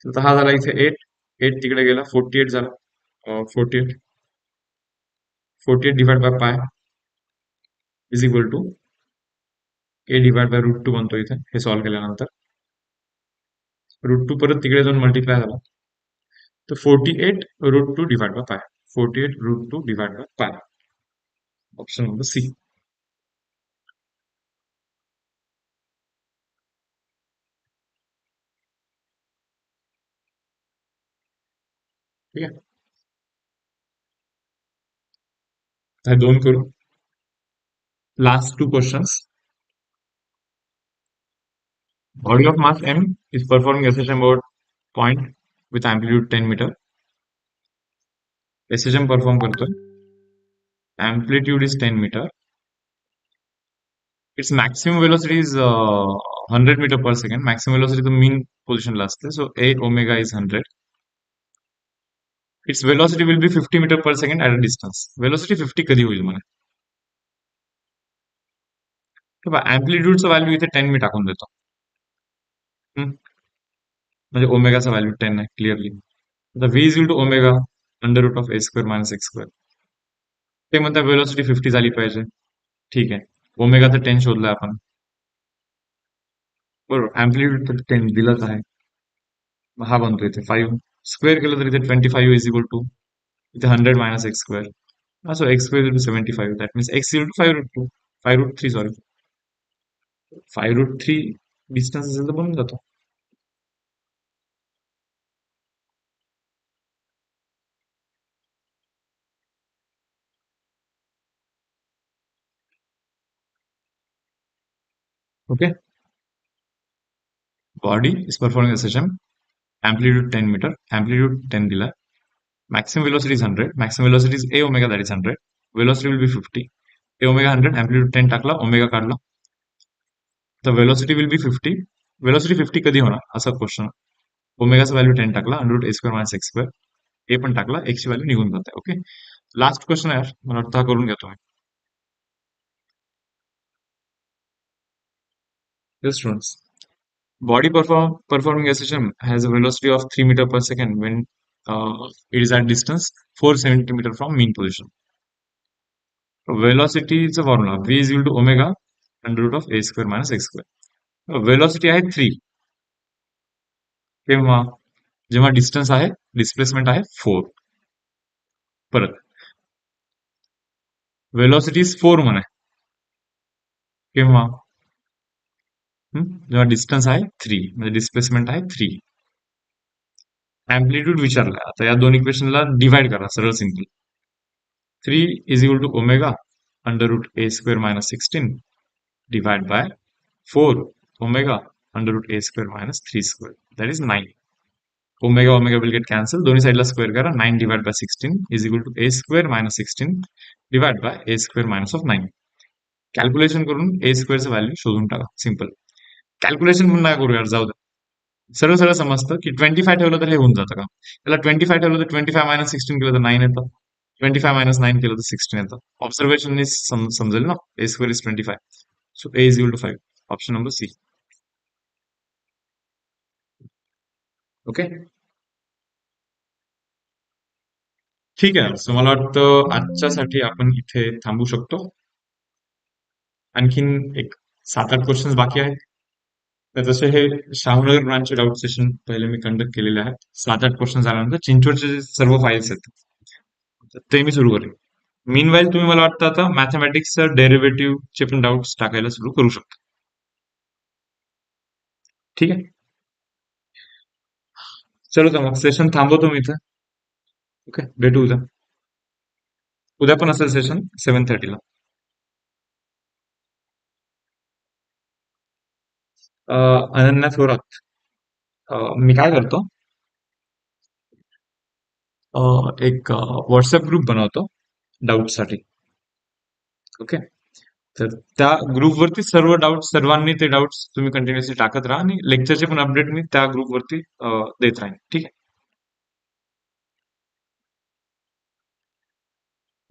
तर हा झाला इथे 8. 8 तिकडे गेला, 48 झाला. 48 divide by pi is equal to a divide by √2 बनतो इथे, हे सॉल्व्ह केल्यानंतर. √2 परत तिकडे जाऊन मल्टिप्लाय झाला, तर 48 √2 divide by pi. 48 √2 divide by pi. Option number C. ठीक आहे, हे 2 करू. Last 2 questions. Body of mass m is performing SHM about point with amplitude 10 metre. SHM परफॉर्म करतोय, amplitude is 10 metre. Its maximum velocity is 100 metre per second. Maximum velocity तो mean पोझिशनला असते, so a omega is 100. Its velocity will be 50 metre per second at a distance. Velocity 50 कधी होईल म्हणे? अँप्लिट्यूडचं value इथे 10 मी टाकून देतो. म्हणजे ओमेगाचा व्हॅल्यू 10 आहे क्लिअरली. आता v is equal to omega √(a² - x²). ते म्हणतात वेलोसिटी 50 झाली पाहिजे. ठीक आहे, ओमेगा तर 10 शोधलाय आपण, बरोबर. अँप्लिट्यूड तर 10 दिलंच आहे. मग हा बनतो इथे 5. स्क्वेअर केलं तर इथे 25 इज इक्वल टू इथे 100 minus X square. So X square is 75. That means X equal to 5 root 2, 5 root 3 sorry, 5 root 3 distance असेल तर बनून जातो. Okay. Body is performing SHM, amplitude 10 metre, amplitude 10 दिला, maximum velocity is 100, maximum velocity is a omega, that is 100, velocity will be 50, a omega 100, amplitude 10 टाकला, omega काढला, तर velocity will be 50. velocity 50 कधी होणार असा क्वेश्चन. ओमेगाचा व्हॅल्यू 10 टाकला, under root A square minus X square, ए पण टाकला, एक्सची व्हॅल्यू निघून जाते. ओके. लास्ट क्वेश्चन आहे यार, मला वाटतं हा करून घेतो मी. Yes, students. Body performing SHM has a velocity of 3 meter per second when it is at distance 4 centimeter from mean position. Velocity is a formula. V is equal to omega under root of a square minus x square. Velocity आहे 3. तेव्हा जेव्हा distance आहे, displacement आहे 4. परत velocity is 4 म्हणे, केव्हा जेव्हा distance आहे 3 म्हणजे डिस्प्लेसमेंट आहे 3. अँप्लिट्यूड विचारलाय, आता या दोन इक्वेशनला डिवाइड करा सरळ simple. 3 is equal to omega under root a square minus 16 divided by 4 omega under root a square minus 3 square, that is 9. Omega omega will get cancelled, दोन्ही साइडला स्क्वेअर करा. 9 divided by 16 is equal to a square minus 16 divided by a square minus of 9. Calculation करून a स्क्वेअरचं value शोधून टाका. Simple. Calculation पण नाही करू यार, जाऊ दे. सरळ सरळ समजतं की 25 ठेवलं तर हे होऊन जातं का. त्याला 25 ठेवलं तर 25 मायनस 16 केलं तर 9 येतं. 25 मायनस 9 केलं तर 16 येतं. ऑब्झर्वेशन समजेल ना. A square is 25. So A is equal to 5. Option number C. Okay. ठीक आहे. सो मला वाटतं आजच्यासाठी आपण इथे थांबू शकतो. आणखीन एक 7-8 क्वेश्चन्स बाकी आहेत. तर जसे हे शाहूनगर ब्रांचचे डाऊट सेशन पहिले मी कंडक्ट केलेले आहेत. 7-8 क्वेश्चन झाल्यानंतर चिंचवडचे जे सर्व फाईल्स आहेत ते मी सुरू करेन. मीन वाईल तुम्ही मला वाटतं आता मॅथमॅटिक्सचं डेरिव्हेटिव्हचे पण डाऊट्स टाकायला सुरू करू शकता. ठीक आहे. चलो तर मग सेशन थांबवतो मी इथं. ओके. भेटू उद्या. उद्या पण असेल सेशन 7:30 ला. अनन्या थोरात. मी काय करतो, एक व्हॉट्सअप ग्रुप बनवतो डाऊटसाठी. ओके. तर त्या ग्रुपवरती सर्व डाऊट, सर्वांनी ते डाऊट्स तुम्ही कंटिन्युअसली टाकत राहा आणि लेक्चरचे पण अपडेट मी त्या ग्रुपवरती देत राहीन. ठीक आहे.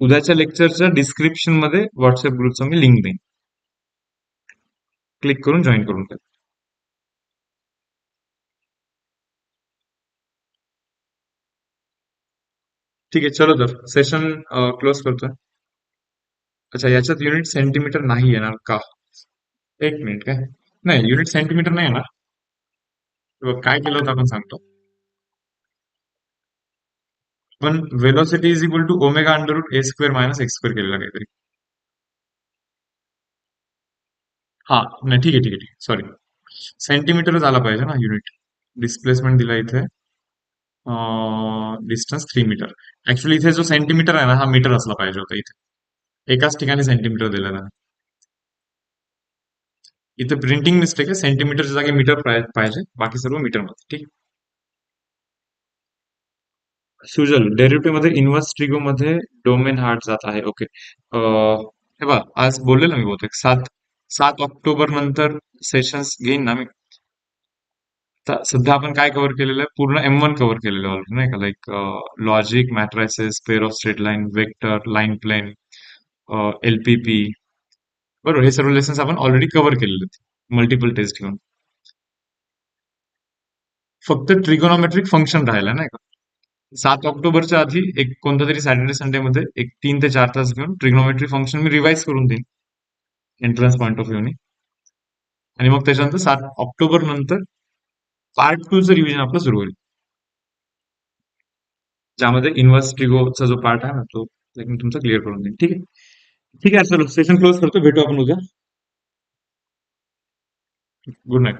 उद्याच्या लेक्चरच्या डिस्क्रिप्शन मध्ये व्हॉट्सअप ग्रुपचा मी लिंक देईन. क्लिक करून जॉईन करून घ्या. ठीक आहे. चलो तर सेशन क्लोज करतोय. अच्छा, याच्यात युनिट सेंटीमीटर नाही येणार का? एक मिनिट. काय नाही, युनिट सेंटीमीटर नाही येणार. बघ, काय केलं होतं आपण सांगतो. पण velocity is equal to omega under root A square minus X square केलेला काहीतरी. हा नाही, ठीक आहे ठीक आहे ठीक आहे, सॉरी. सेंटीमीटरच आला पाहिजे ना युनिट. डिस्प्लेसमेंट दिला इथे, डिस्टन्स 3 मीटर. ऍक्च्युली इथे जो सेंटीमीटर आहे ना, हा मीटर असला पाहिजे होता इथे. एकाच ठिकाणी सेंटीमीटर दिलेला आहे. इथे प्रिंटिंग मिस्टेक आहे. सेंटीमीटरच्या जागी मीटर पाहिजे, बाकी सर्व मीटर मध्ये. ठीक. सुजल डेरिव्हेटिव्ह मध्ये इन्व्हर्स ट्रिगो मध्ये डोमेन हार्ड जात आहे. ओके. हे बघा, आज बोललेलो मी बहुतेक 7 ऑक्टोबर नंतर सेशन्स घेईन ना मी. सध्या आपण काय कव्हर केलेलं आहे, पूर्ण M1 कव्हर केलेलं आहे ऑलरेडी, नाही का. Like logic, matrices, pair of straight line, vector, line plane, LPP. बरोबर, हे सर्व लेसन्स आपण ऑलरेडी कव्हर केलेले आहेत मल्टिपल टेस्ट घेऊन. फक्त ट्रिगोनॉमेट्रिक फंक्शन राहिला, नाही का. 7 ऑक्टोबरच्या आधी एक कोणता तरी सॅटर्डे संडे मध्ये एक 3 ते 4 तास घेऊन ट्रिग्नोमेट्री फंक्शन मी रिवाइज करून देईन एंट्रन्स पॉईंट ऑफ व्ह्यूने. आणि मग त्याच्यानंतर 7 ऑक्टोबर नंतर पार्ट 2 चं रिव्हिजन आपलं सुरू होईल. ज्यामध्ये इन्व्हर्स ट्रिगोचा जो पार्ट आहे ना तो like मी तुमचा क्लिअर करून देईन. ठीक आहे. ठीक आहे, चलो सेशन क्लोज करतो. भेटू आपण उद्या. Good night.